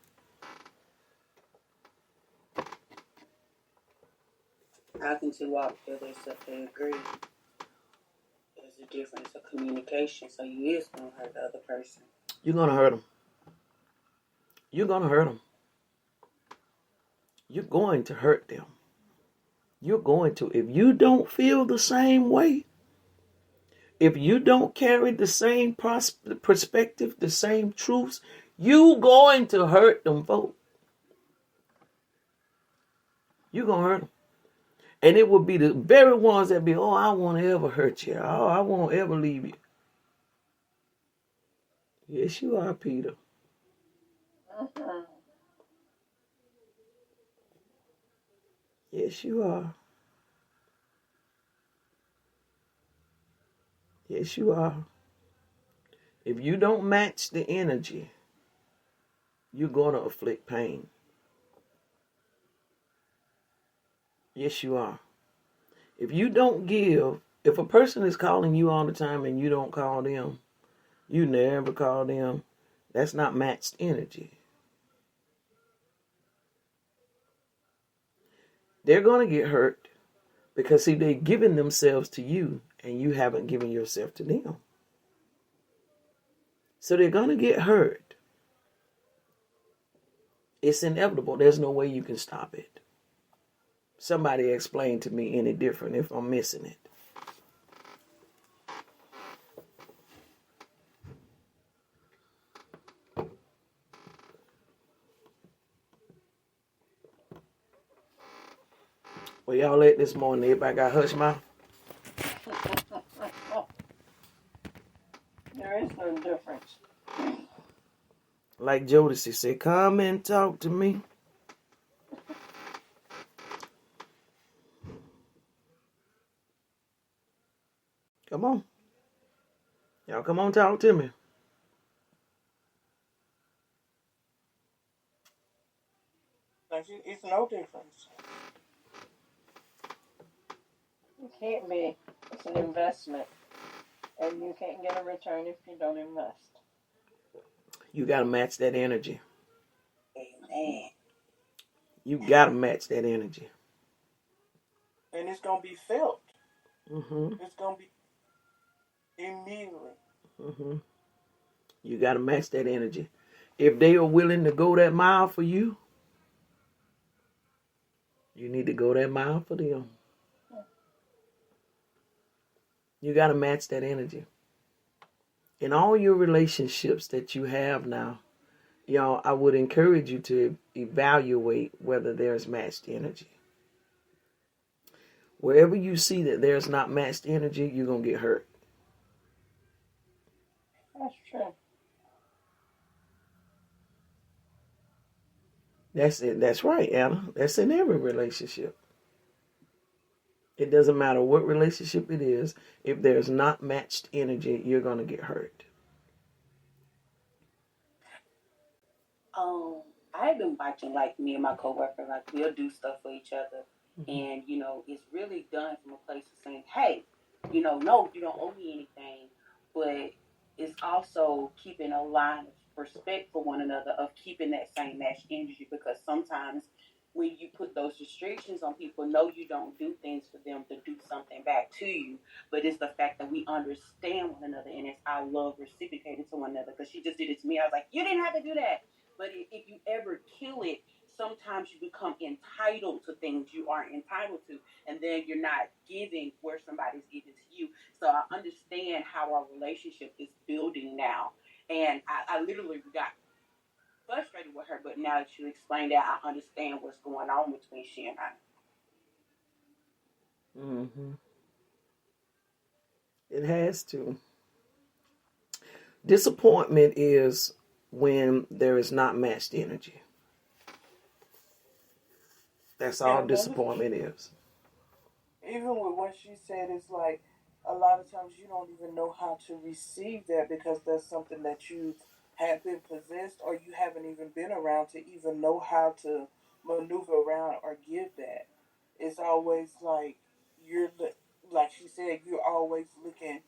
I can see why they agree. There's a difference of communication, so you is going to hurt the other person. You're going to hurt them. You're going to hurt them. You're going to hurt them. You're going to. If you don't feel the same way, if you don't carry the same perspective, the same truths, you going to hurt them folks. You're going to hurt them. And it will be the very ones that be, oh, I won't ever hurt you. Oh, I won't ever leave you. Yes, you are, Peter. Yes, you are. Yes, you are. If you don't match the energy, you're going to afflict pain. Yes, you are. If you don't give, if a person is calling you all the time and you don't call them, you never call them, that's not matched energy. They're going to get hurt because, see, they're giving themselves to you and you haven't given yourself to them. So they're going to get hurt. It's inevitable. There's no way you can stop it. Somebody explain to me any different if I'm missing it. Well, y'all late this morning. Everybody got hush mouth? There is no difference. Like Jodeci said, come and talk to me. Come on. Y'all come on, talk to me. It's no difference. It can't be. It's an investment. And you can't get a return if you don't invest. You got to match that energy. Amen. You got to match that energy. And it's going to be felt. Mm-hmm. It's going to be immediately. Mm-hmm. You got to match that energy. If they are willing to go that mile for you, you need to go that mile for them. You got to match that energy. In all your relationships that you have now, y'all, I would encourage you to evaluate whether there's matched energy. Wherever you see that there's not matched energy, you're going to get hurt. That's true. That's it. That's right, Anna. That's in every relationship. It doesn't matter what relationship it is. If there's not matched energy, you're going to get hurt. I've been watching, like, me and my coworker, like, we'll do stuff for each other. Mm-hmm. And, it's really done from a place of saying, hey, no, you don't owe me anything. But it's also keeping a line of respect for one another, of keeping that same match energy. Because sometimes when you put those restrictions on people, no, you don't do things for them to do something back to you. But it's the fact that we understand one another, and it's our love reciprocated to one another. Because she just did it to me. I was like, you didn't have to do that. But if you ever kill it, sometimes you become entitled to things you aren't entitled to, and then you're not giving where somebody's giving to you. So I understand how our relationship is building now, and I literally got frustrated with her, but now that you explained that, I understand what's going on between she and I. Mm-hmm. It has to. Disappointment is when there is not matched energy. That's all And disappointment is. even with what she said, it's like a lot of times you don't even know how to receive that because that's something that you have been possessed or you haven't even been around to even know how to maneuver around or give that. It's always like like she said, you're always looking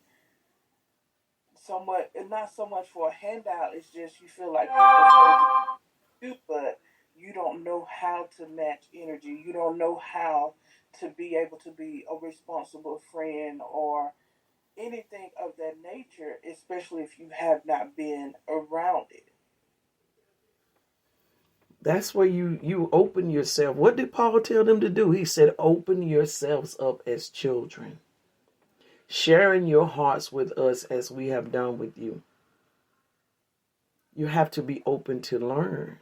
somewhat, and not so much for a handout. It's just you feel like people supposed to do, but you don't know how to match energy. You don't know how to be able to be a responsible friend or anything of that nature, especially if you have not been around it. That's where you open yourself. What did Paul tell them to do? He said, open yourselves up as children, sharing your hearts with us as we have done with you. You have to be open to learn.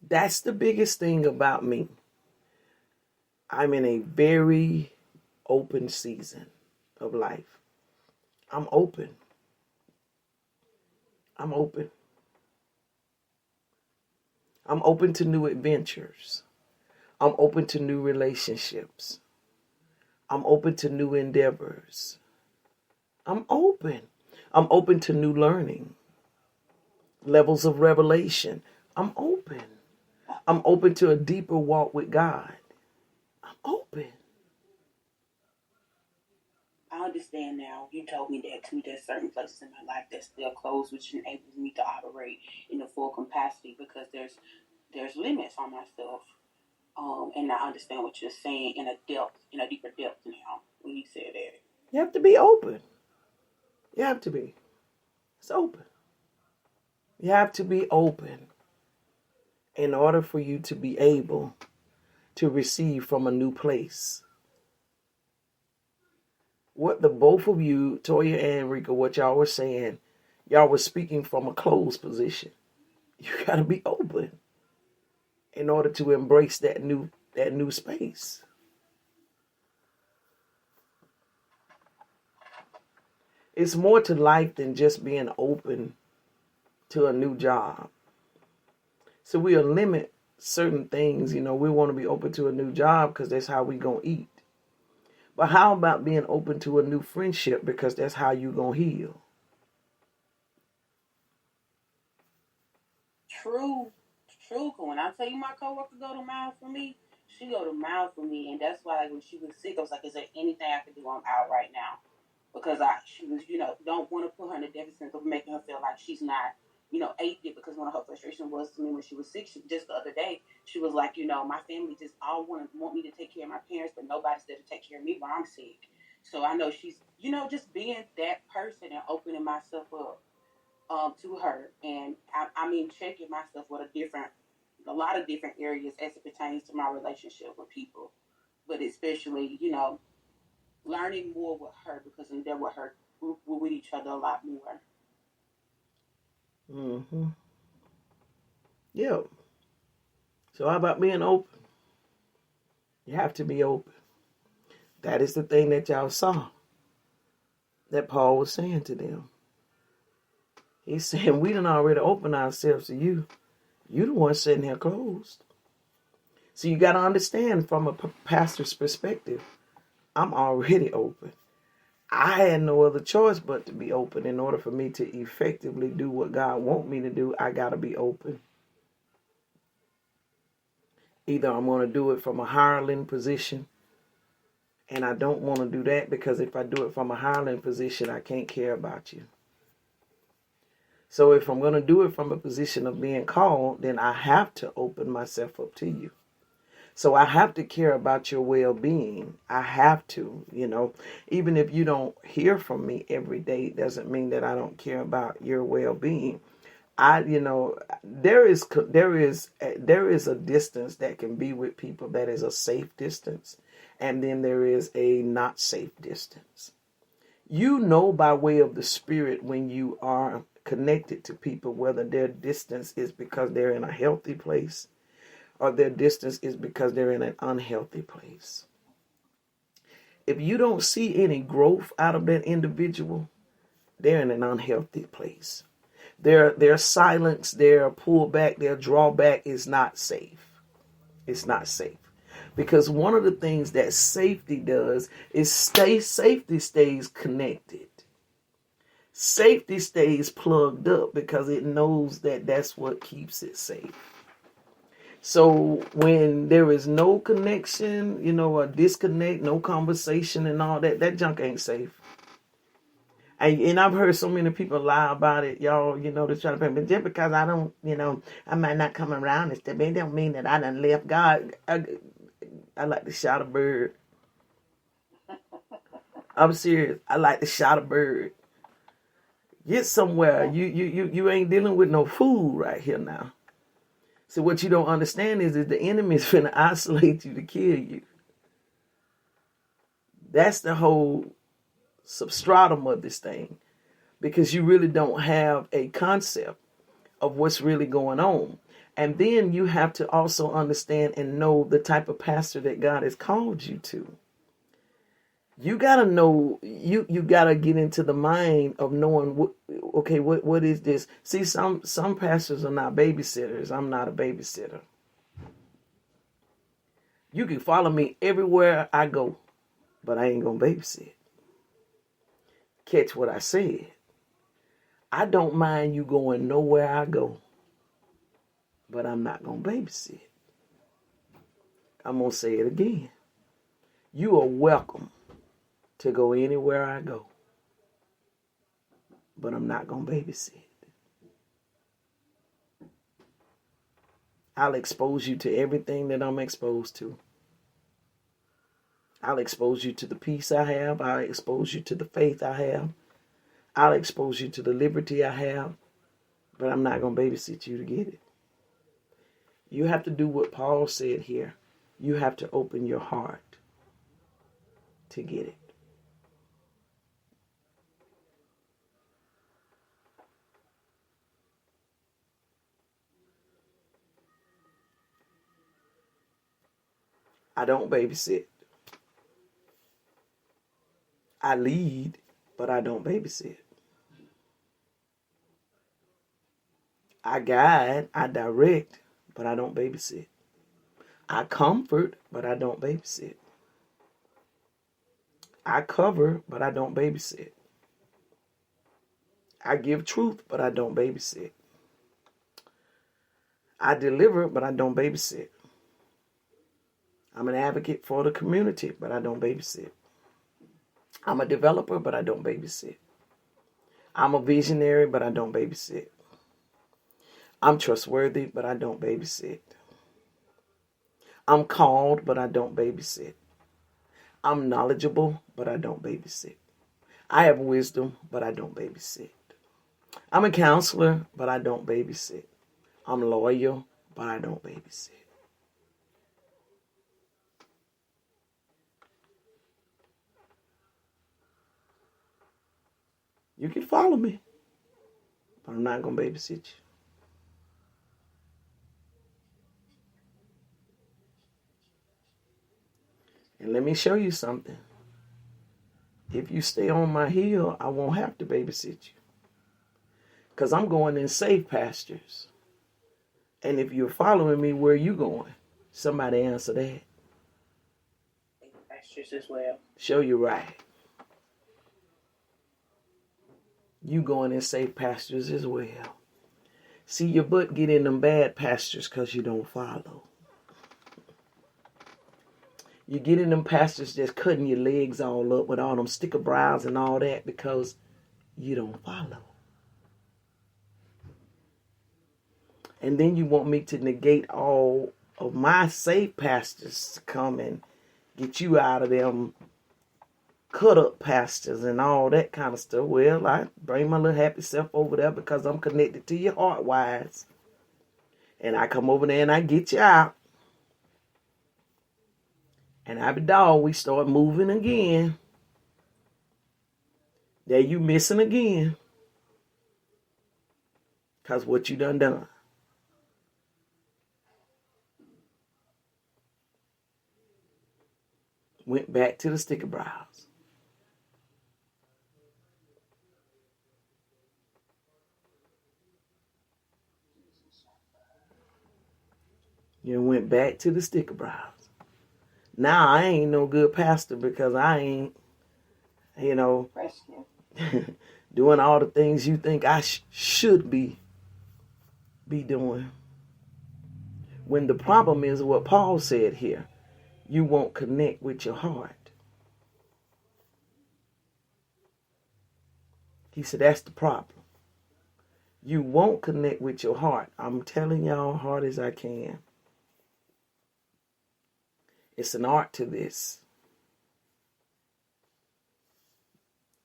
That's the biggest thing about me. I'm in a very open season of life. I'm open. I'm open. I'm open to new adventures. I'm open to new relationships. I'm open to new endeavors. I'm open. I'm open to new learning, levels of revelation. I'm open. I'm open to a deeper walk with God. I'm open. I understand now. You told me that too. There's certain places in my life that's still closed, which enables me to operate in the full capacity because there's limits on myself. And I understand what you're saying in a deeper depth now when you said that. You have to be open. You have to be. It's open. You have to be open in order for you to be able to receive from a new place. What the both of you, Toya and Rika, what y'all were saying, y'all were speaking from a closed position. You got to be open in order to embrace that new space. It's more to life than just being open to a new job. So we'll limit certain things. We want to be open to a new job because that's how we going to eat. But how about being open to a new friendship because that's how you going to heal? True. When I tell you my coworker go to mile for me, she go to mile for me, and that's why like, when she was sick, I was like, "Is there anything I can do? I'm out right now," because she was don't want to put her in the deficit of making her feel like she's not ate it because one of her frustrations was to me when she was sick. Just the other day, she was like, my family just all want me to take care of my parents, but nobody's there to take care of me while I'm sick. So I know she's just being that person and opening myself up to her, and I mean checking myself with a lot of different areas as it pertains to my relationship with people, but especially learning more with her because I'm there with her, we're with each other a lot more. Mm-hmm. Yeah. So how about being open? You have to be open. That is the thing that y'all saw that Paul was saying to them. He's saying, we done already opened ourselves to you. You the one sitting here closed. So you got to understand from a pastor's perspective, I'm already open. I had no other choice but to be open. In order for me to effectively do what God wants me to do, I got to be open. Either I'm going to do it from a hireling position, and I don't want to do that because if I do it from a hireling position, I can't care about you. So if I'm going to do it from a position of being called, then I have to open myself up to you. So I have to care about your well-being. I have to, even if you don't hear from me every day, it doesn't mean that I don't care about your well-being. There is a distance that can be with people that is a safe distance, and then there is a not safe distance. By way of the Spirit when you are connected to people, whether their distance is because they're in a healthy place or their distance is because they're in an unhealthy place. If you don't see any growth out of that individual, they're in an unhealthy place. Their silence, their pullback, their drawback is not safe. It's not safe. Because one of the things that safety does is safety stays connected. Safety stays plugged up because it knows that that's what keeps it safe. So when there is no connection, a disconnect, no conversation and all that, that junk ain't safe. And I've heard so many people lie about it, y'all, to try to pay. But just because I don't, I might not come around and stuff, it don't mean that I done left God. I like to shot a bird. I'm serious. I like to shot a bird. Get somewhere. You ain't dealing with no food right here now. So what you don't understand is that the enemy is finna isolate you to kill you. That's the whole substratum of this thing. Because you really don't have a concept of what's really going on. And then you have to also understand and know the type of pastor that God has called you to. You got to know, you got to get into the mind of knowing, what is this? See, some pastors are not babysitters. I'm not a babysitter. You can follow me everywhere I go, but I ain't going to babysit. Catch what I said. I don't mind you going nowhere I go, but I'm not going to babysit. I'm going to say it again. You are welcome to go anywhere I go, but I'm not going to babysit. I'll expose you to everything that I'm exposed to. I'll expose you to the peace I have. I'll expose you to the faith I have. I'll expose you to the liberty I have, but I'm not going to babysit you to get it. You have to do what Paul said here. You have to open your heart to get it. I don't babysit. I lead, but I don't babysit. I guide, I direct, but I don't babysit. I comfort, but I don't babysit. I cover, but I don't babysit. I give truth, but I don't babysit. I deliver, but I don't babysit. I'm an advocate for the community, but I don't babysit. I'm a developer, but I don't babysit. I'm a visionary, but I don't babysit. I'm trustworthy, but I don't babysit. I'm called, but I don't babysit. I'm knowledgeable, but I don't babysit. I have wisdom, but I don't babysit. I'm a counselor, but I don't babysit. I'm loyal, but I don't babysit. You can follow me, but I'm not going to babysit you. And let me show you something. If you stay on my heel, I won't have to babysit you. Because I'm going in safe pastures. And if you're following me, where are you going? Somebody answer that. Pastures as well. Show you right. You going in safe pastures as well. See, your butt get in them bad pastures because you don't follow. You get in them pastures just cutting your legs all up with all them sticker brows and all that because you don't follow. And then you want me to negate all of my safe pastures to come and get you out of them cut up pastures and all that kind of stuff. Well, I bring my little happy self over there because I'm connected to your heart wise. And I come over there and I get you out. And I be dog, we start moving again. There you missing again. Because what you done. Went back to the sticker brows. You went back to the sticker brows. Now I ain't no good pastor because I ain't, doing all the things you think I should be doing. When the problem is what Paul said here, you won't connect with your heart. He said that's the problem. You won't connect with your heart. I'm telling y'all hard as I can. It's an art to this.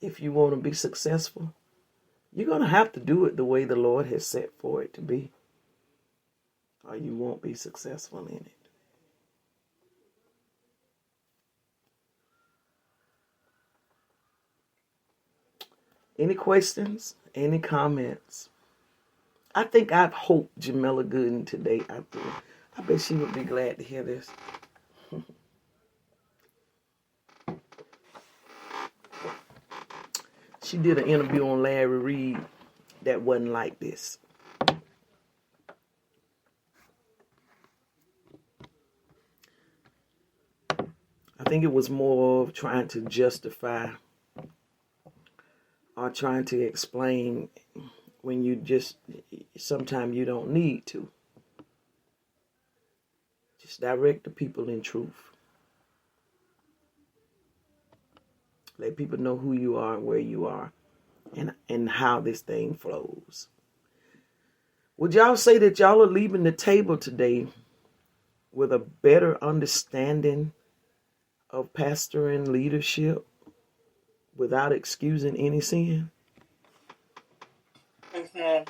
If you want to be successful, you're going to have to do it the way the Lord has set for it to be, or you won't be successful in it. Any questions? Any comments? I think I've hoped Jamila Gooden today. I bet she would be glad to hear this. She did an interview on Larry Reed that wasn't like this. I think it was more of trying to justify or trying to explain when you just, sometimes you don't need to. Just direct the people in truth. Let people know who you are and where you are and how this thing flows. Would y'all say that y'all are leaving the table today with a better understanding of pastoring leadership without excusing any sin? Yes, ma'am.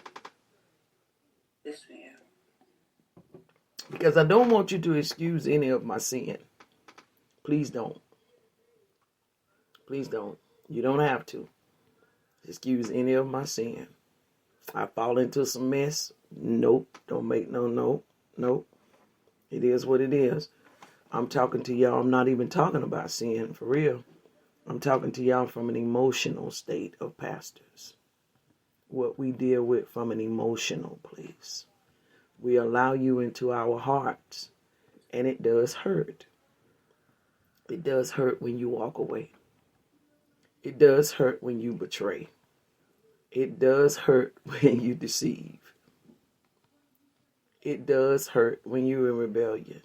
Because I don't want you to excuse any of my sin. Please don't. Please don't. You don't have to excuse any of my sin. I fall into some mess. Nope. Don't make nope. It is what it is. I'm talking to y'all. I'm not even talking about sin for real. I'm talking to y'all from an emotional state of pastors. What we deal with from an emotional place. We allow you into our hearts, and it does hurt. It does hurt when you walk away. It does hurt when you betray. It does hurt when you deceive. It does hurt when you're in rebellion.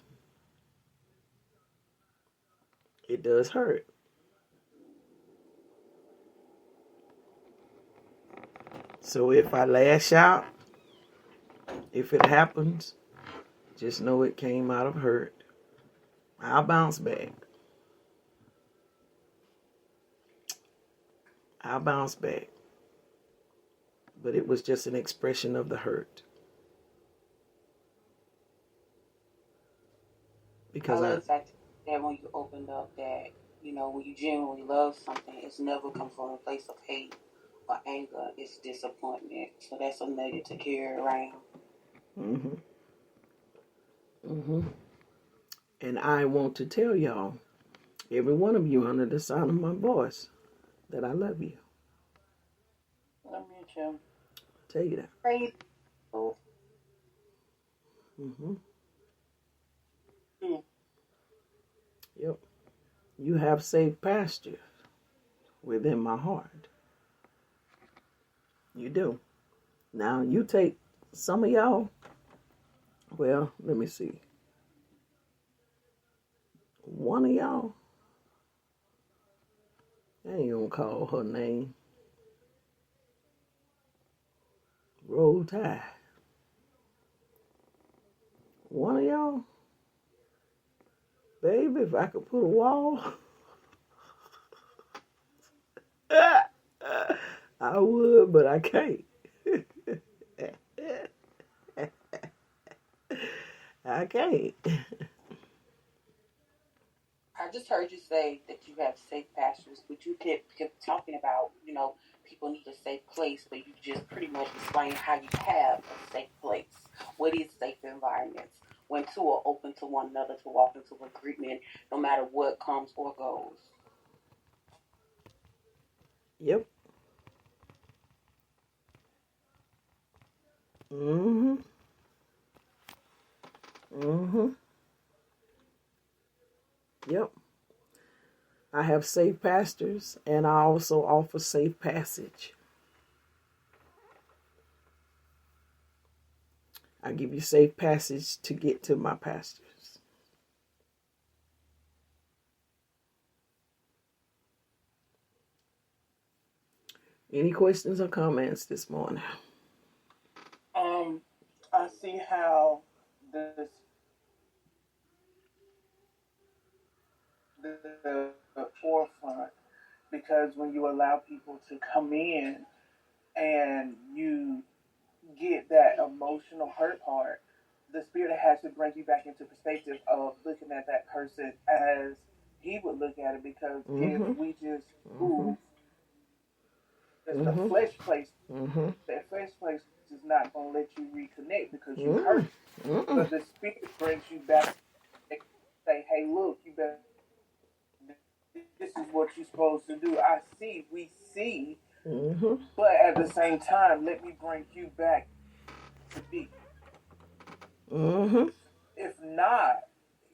It does hurt. So if I lash out, if it happens, just know it came out of hurt. I'll bounce back. I'll bounce back. But it was just an expression of the hurt. Because I love the fact that when you opened up that, when you genuinely love something, it's never come from a place of hate or anger. It's disappointment. So that's a nugget to carry around. And I want to tell y'all, every one of you under the sound of my voice, that I love you. Love you too. Tell you that. Praise. Yep. You have safe pasture within my heart. You do. Now, you take some of y'all, well, let me see. One of y'all, I ain't gonna call her name. Roll Tide. One of y'all, baby, if I could put a wall, I would, but I can't. I can't. I just heard you say that you have safe pastures, but you kept talking about, people need a safe place, but you just pretty much explained how you have a safe place. What is safe environments? When two are open to one another to walk into agreement, no matter what comes or goes. Yep. Mm-hmm. Yep. I have safe pastors, and I also offer safe passage. I give you safe passage to get to my pastors. Any questions or comments this morning? I see how this the forefront, because when you allow people to come in and you get that emotional hurt part, the spirit has to bring you back into perspective of looking at that person as he would look at it. Because if Mm-hmm. we just Mm-hmm. move, it's the Mm-hmm. flesh place. Mm-hmm. That flesh place is not going to let you reconnect because you Mm-hmm. hurt. Mm-hmm. But the spirit brings you back and say, "Hey, look, you better. This is what you're supposed to do. I see. We see." Mm-hmm. But at the same time, let me bring you back to be. Mm-hmm. If not,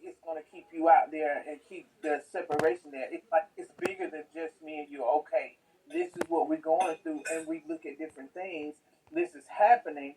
it's going to keep you out there and keep the separation there. It's like it's bigger than just me and you. Okay, this is what we're going through, and we look at different things. This is happening,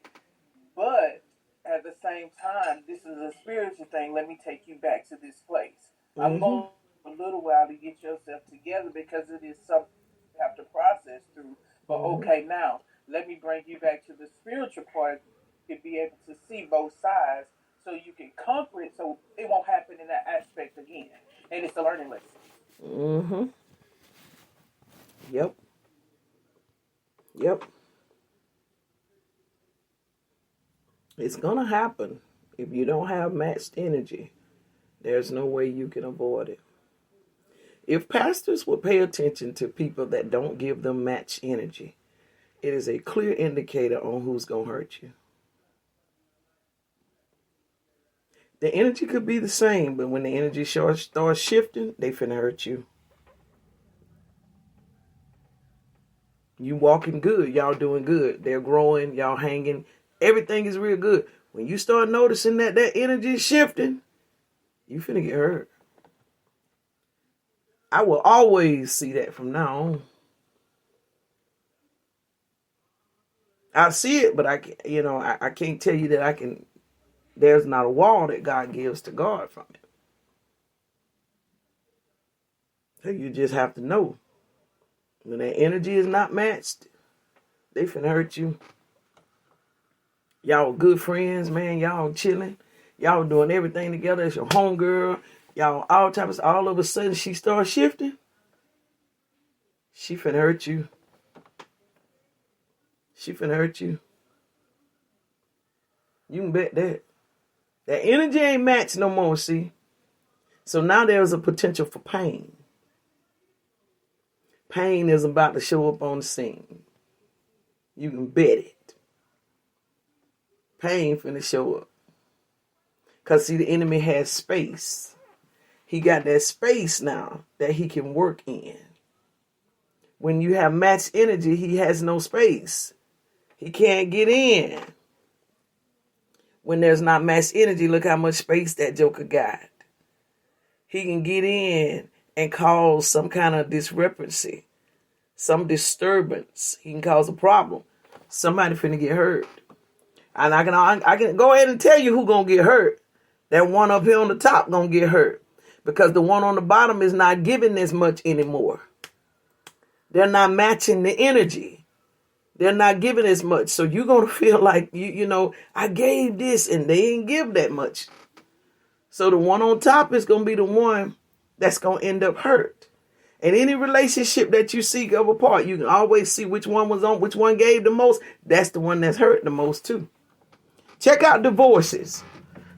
but at the same time, this is a spiritual thing. Let me take you back to this place. I'm Mm-hmm. going a little while to get yourself together because it is something you have to process through. But Mm-hmm. okay, now let me bring you back to the spiritual part to be able to see both sides so you can conquer it so it won't happen in that aspect again. And it's a learning lesson. Mm-hmm. Yep. Yep. It's gonna happen. If you don't have matched energy, there's no way you can avoid it. If pastors would pay attention to people that don't give them matched energy, it is a clear indicator on who's gonna hurt you. The energy could be the same, but when the energy starts shifting, they finna hurt you. You walking good, y'all doing good. They're growing, y'all hanging. Everything is real good. When you start noticing that energy is shifting, you finna get hurt. I will always see that from now on. I see it, but I can't tell you that I can. There's not a wall that God gives to guard from it. So you just have to know when that energy is not matched, they finna hurt you. Y'all good friends, man. Y'all chilling. Y'all doing everything together. It's your homegirl. Y'all all types. All of a sudden, she starts shifting. She finna hurt you. She finna hurt you. You can bet that. That energy ain't matched no more, see? So now there's a potential for pain. Pain is about to show up on the scene. You can bet it. Pain finna show up. Because, see, the enemy has space. He got that space now that he can work in. When you have matched energy, he has no space. He can't get in. When there's not matched energy, look how much space that joker got. He can get in and cause some kind of discrepancy, some disturbance. He can cause a problem. Somebody finna get hurt. And I can go ahead and tell you who gonna get hurt. That one up here on the top gonna get hurt. Because the one on the bottom is not giving as much anymore. They're not matching the energy. They're not giving as much. So you're going to feel like, I gave this and they didn't give that much. So the one on top is going to be the one that's going to end up hurt. And any relationship that you see go apart, you can always see which one gave the most. That's the one that's hurt the most too. Check out divorces.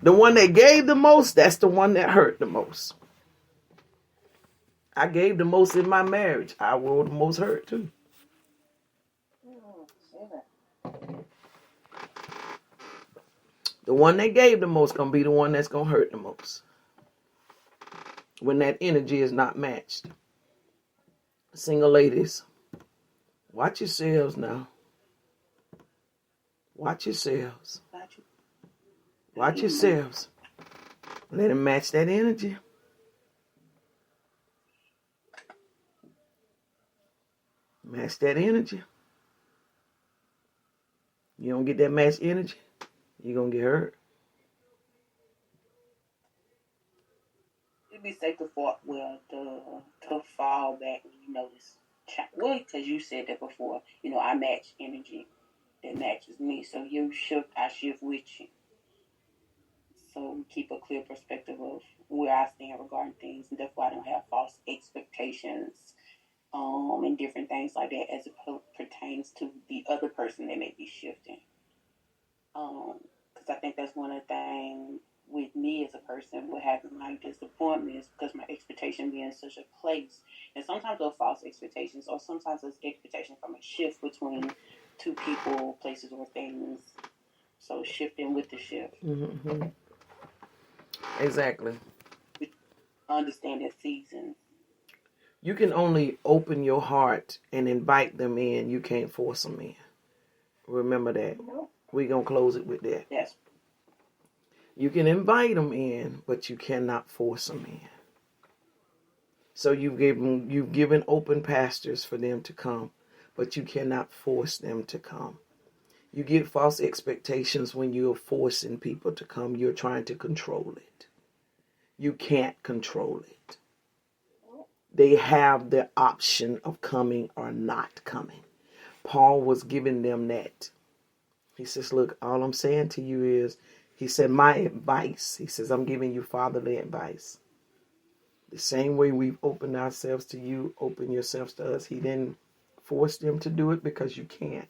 The one that gave the most, that's the one that hurt the most. I gave the most in my marriage. I will the most hurt too. The one that gave the most gonna be the one that's gonna hurt the most. When that energy is not matched. Single ladies, watch yourselves now. Watch yourselves. Watch yourselves. Let him match that energy. Match that energy. You don't get that matched energy, you're going to get hurt. It'd be safe to fall, to fall back when you notice. Well, because you said that before. I match energy that matches me. So you shift, I shift with you. So we keep a clear perspective of where I stand regarding things, and therefore I don't have false expectations, and different things like that as it pertains to the other person that may be shifting. Because I think that's one of the things with me as a person with having like disappointments, because my expectation being in such a place, and sometimes those false expectations, or sometimes those expectations from a shift between two people, places, or things. So shifting with the shift. Mm-hmm. Exactly. Understanding seasons. You can only open your heart and invite them in. You can't force them in. Remember that. We're going to close it with that. Yes. You can invite them in, but you cannot force them in. So you've given open pastures for them to come, but you cannot force them to come. You get false expectations when you're forcing people to come. You're trying to control it. You can't control it. They have the option of coming or not coming. Paul was giving them that. He says, look, all I'm saying to you is, he said, my advice. He says, I'm giving you fatherly advice. The same way we've opened ourselves to you, open yourselves to us. He didn't force them to do it because you can't.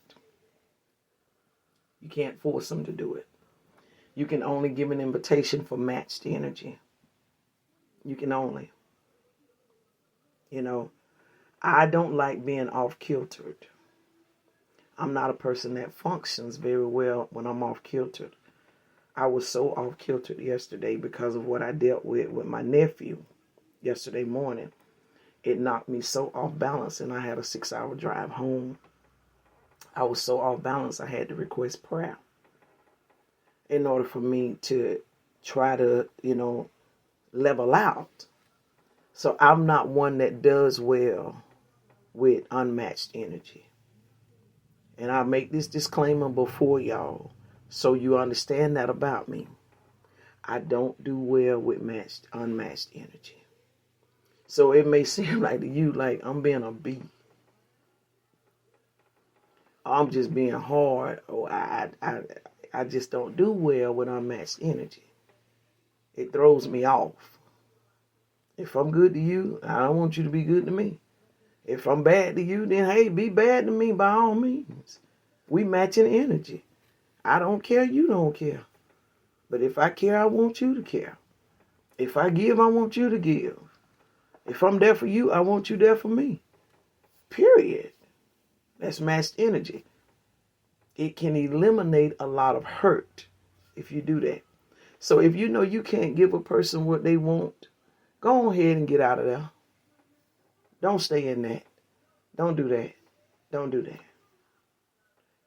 You can't force them to do it. You can only give an invitation for matched energy. You can only. I don't like being off-kiltered. I'm not a person that functions very well when I'm off-kiltered. I was so off-kiltered yesterday because of what I dealt with my nephew yesterday morning. It knocked me so off balance, and I had a 6-hour drive home. I was so off balance, I had to request prayer in order for me to try to, level out. So I'm not one that does well with unmatched energy. And I make this disclaimer before y'all so you understand that about me. I don't do well with unmatched energy. So it may seem like to you like I'm being a B. I'm just being hard, or I just don't do well with unmatched energy. It throws me off. If I'm good to you, I don't want you to be good to me. If I'm bad to you, then hey, be bad to me by all means. We matching energy. I don't care, you don't care. But if I care, I want you to care. If I give, I want you to give. If I'm there for you, I want you there for me. Period. That's matched energy. It can eliminate a lot of hurt if you do that. So if you know you can't give a person what they want, go ahead and get out of there. Don't stay in that. Don't do that. Don't do that.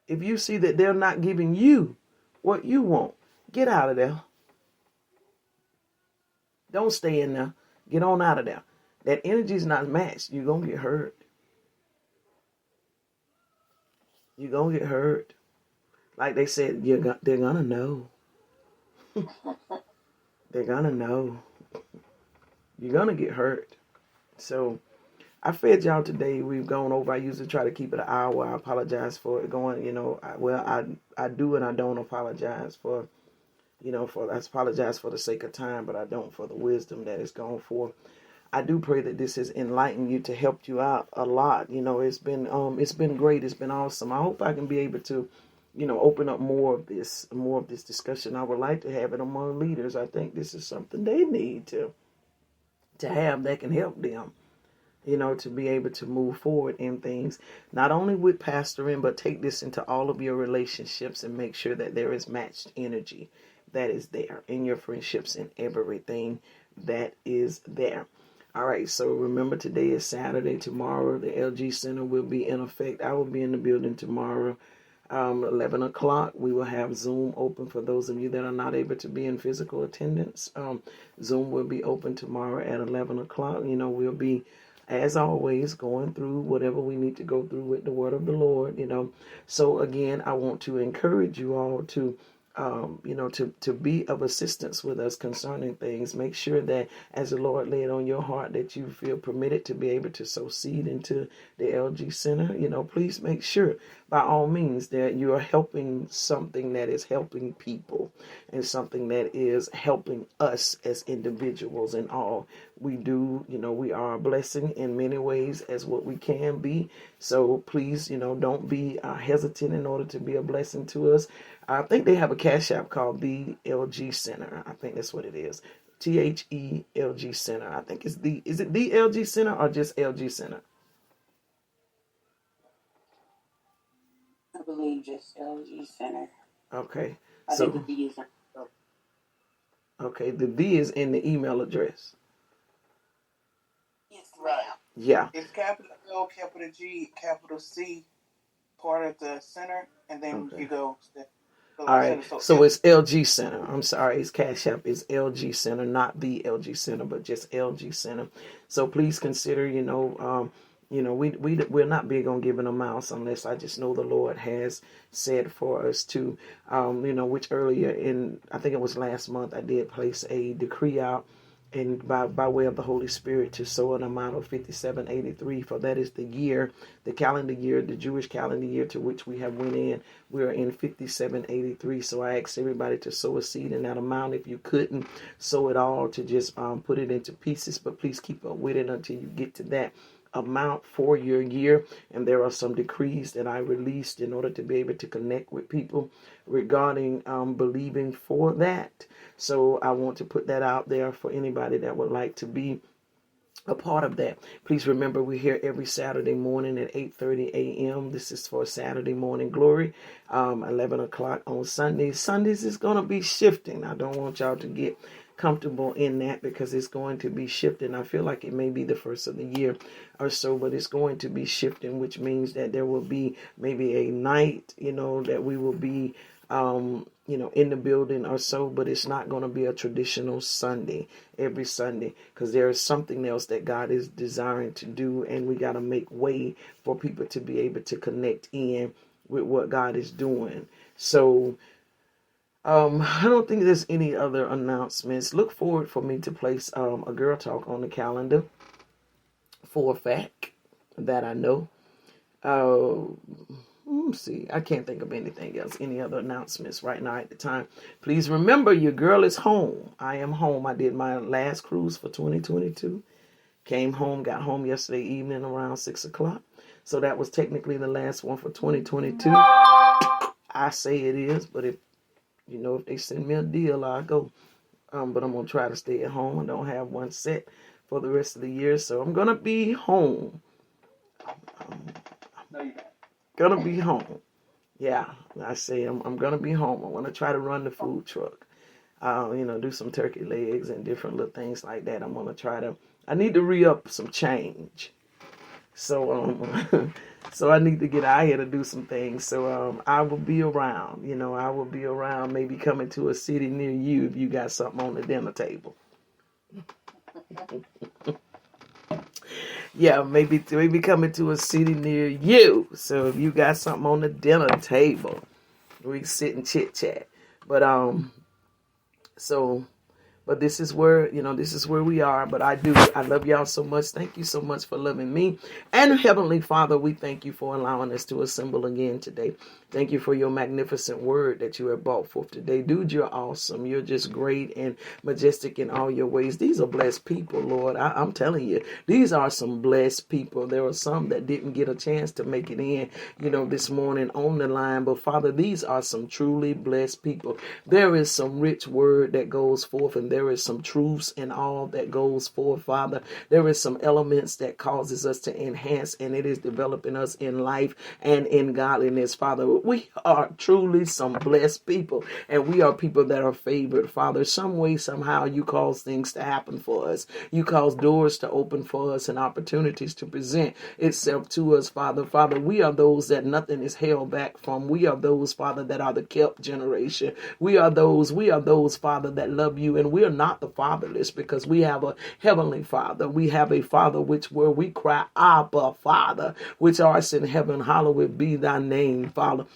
If you see that they're not giving you what you want, get out of there. Don't stay in there. Get on out of there. That energy is not matched. You're going to get hurt. You're going to get hurt. Like they said, they're going to know. They're going to know. You're going to get hurt. So I fed y'all today. We've gone over. I usually try to keep it an hour. I apologize for it going, I do and I don't apologize for, I apologize for the sake of time, but I don't for the wisdom that is gone forth. I do pray that this has enlightened you, to help you out a lot. It's been great. It's been awesome. I hope I can be able to, open up more of this discussion. I would like to have it among leaders. I think this is something they need to have that can help them, to be able to move forward in things, not only with pastoring, but take this into all of your relationships and make sure that there is matched energy that is there in your friendships and everything that is there. All right, so remember today is Saturday. Tomorrow the LG Center will be in effect. I will be in the building tomorrow. 11 o'clock, we will have Zoom open for those of you that are not able to be in physical attendance. Zoom will be open tomorrow at 11 o'clock. You know, we'll be, as always, going through whatever we need to go through with the word of the Lord, you know. So again, I want to encourage you all to to be of assistance with us concerning things. Make sure that as the Lord laid on your heart that you feel permitted to be able to sow seed into the LG Center. You know, please make sure by all means that you are helping something that is helping people and something that is helping us as individuals and all we do. You know, we are a blessing in many ways as what we can be. So please, don't be hesitant in order to be a blessing to us. I think they have a cash app called the LG Center. I think that's what it is. THELG Center. I think is it the LG Center or just LG Center? I believe just LG Center. Okay. I think the D is okay, the D is in the email address. Yes, Right. Yeah. It's capital L, capital G, capital C, part of the center, and then Okay. you go. All right, so it's LG Center. I'm sorry, it's Cash App is LG Center, not the LG Center, but just LG Center. So please consider, we're not big on giving amounts unless I just know the Lord has said for us to, which earlier I think it was last month, I did place a decree out and by way of the Holy Spirit to sow an amount of 5783, for that is the year, the calendar year, the Jewish calendar year to which we have went in. We are in 5783. So I asked everybody to sow a seed in that amount. If you couldn't sow it all, to just put it into pieces, but please keep up with it until you get to that amount for your year. And there are some decrees that I released in order to be able to connect with people regarding believing for that. So I want to put that out there for anybody that would like to be a part of that. Please remember, we're here every Saturday morning at 8:30 a.m. This is for Saturday morning glory. 11 o'clock on Sundays. Sundays is going to be shifting. I don't want y'all to get comfortable in that because it's going to be shifting. I feel like it may be the first of the year or so, but it's going to be shifting, which means that there will be maybe a night, that we will be in the building or so, but it's not going to be a traditional Sunday every Sunday, because there is something else that God is desiring to do, and we got to make way for people to be able to connect in with what God is doing. So I don't think there's any other announcements. Look forward for me to place a girl talk on the calendar for a fact that I know. Let's see. I can't think of anything else, any other announcements right now at the time. Please remember, your girl is home. I am home. I did my last cruise for 2022. Got home yesterday evening around 6 o'clock. So that was technically the last one for 2022. I say it is, but if they send me a deal, I'll go. But I'm going to try to stay at home. I don't have one set for the rest of the year, so I'm going to be home. Gonna be home. Yeah, I say I'm gonna be home. I want to try to run the food truck. Do some turkey legs and different little things like that. I'm gonna try to. I need to re-up some change. So so I need to get out here to do some things. So I will be around. I will be around. Maybe coming to a city near you if you got something on the dinner table. Yeah, maybe coming to a city near you. So if you got something on the dinner table, we can sit and chit chat. But But this is where we are. But I love y'all so much. Thank you so much for loving me. And Heavenly Father, we thank you for allowing us to assemble again today. Thank you for your magnificent word that you have brought forth today. Dude, you're awesome. You're just great and majestic in all your ways. These are blessed people, Lord. I'm telling you, these are some blessed people. There are some that didn't get a chance to make it in, this morning on the line. But Father, these are some truly blessed people. There is some rich word that goes forth, and there there is some truths in all that goes forth, Father. There is some elements that causes us to enhance, and it is developing us in life and in godliness, Father. We are truly some blessed people, and we are people that are favored, Father. Some way, somehow, you cause things to happen for us. You cause doors to open for us and opportunities to present itself to us, Father. Father, we are those that nothing is held back from. We are those, Father, that are the kept generation. We are those, Father, that love you, and we are not the fatherless, because we have a heavenly Father. We have a Father where we cry, Abba, Father, which art in heaven, hallowed be thy name, Father.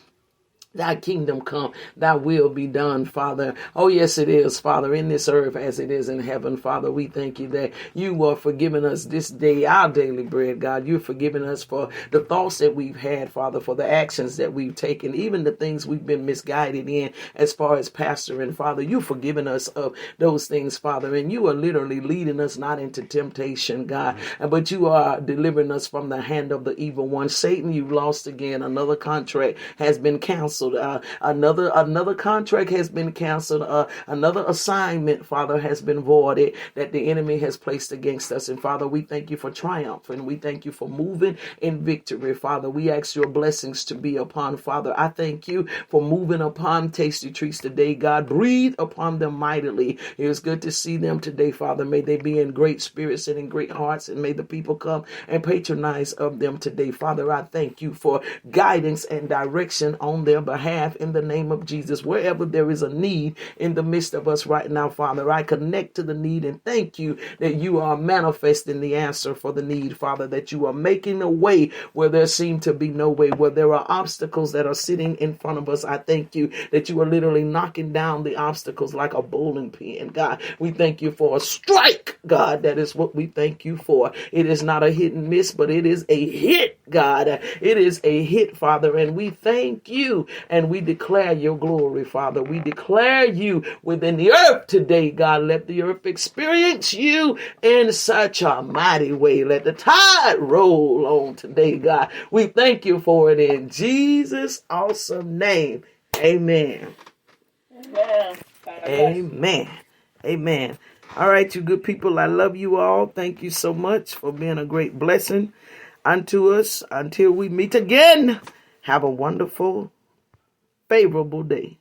Thy kingdom come, thy will be done, Father. Oh, yes, it is, Father, in this earth as it is in heaven, Father. We thank you that you are forgiving us this day, our daily bread, God. You're forgiving us for the thoughts that we've had, Father, for the actions that we've taken, even the things we've been misguided in as far as pastoring, Father. You've forgiven us of those things, Father, and you are literally leading us not into temptation, God, but you are delivering us from the hand of the evil one. Satan, you've lost again. Another contract has been canceled. Another contract has been canceled. Another assignment, Father, has been voided that the enemy has placed against us. And Father, we thank you for triumph, and we thank you for moving in victory, Father. We ask your blessings to be upon, Father. I thank you for moving upon Tasty Treats today, God. Breathe upon them mightily. It was good to see them today, Father. May they be in great spirits and in great hearts, and may the people come and patronize of them today, Father. I thank you for guidance and direction on their behalf in the name of Jesus. Wherever there is a need in the midst of us right now, Father, I connect to the need and thank you that you are manifesting the answer for the need, Father, that you are making a way where there seemed to be no way, where there are obstacles that are sitting in front of us. I thank you that you are literally knocking down the obstacles like a bowling pin, God. We thank you for a strike, God. That is what we thank you for. It is not a hit and miss, but it is a hit, God. It is a hit, Father, and we thank you. And we declare your glory, Father. We declare you within the earth today, God. Let the earth experience you in such a mighty way. Let the tide roll on today, God. We thank you for it in Jesus' awesome name. Amen. Amen. Amen. Amen. All right, you good people. I love you all. Thank you so much for being a great blessing unto us. Until we meet again, have a wonderful, favorable day.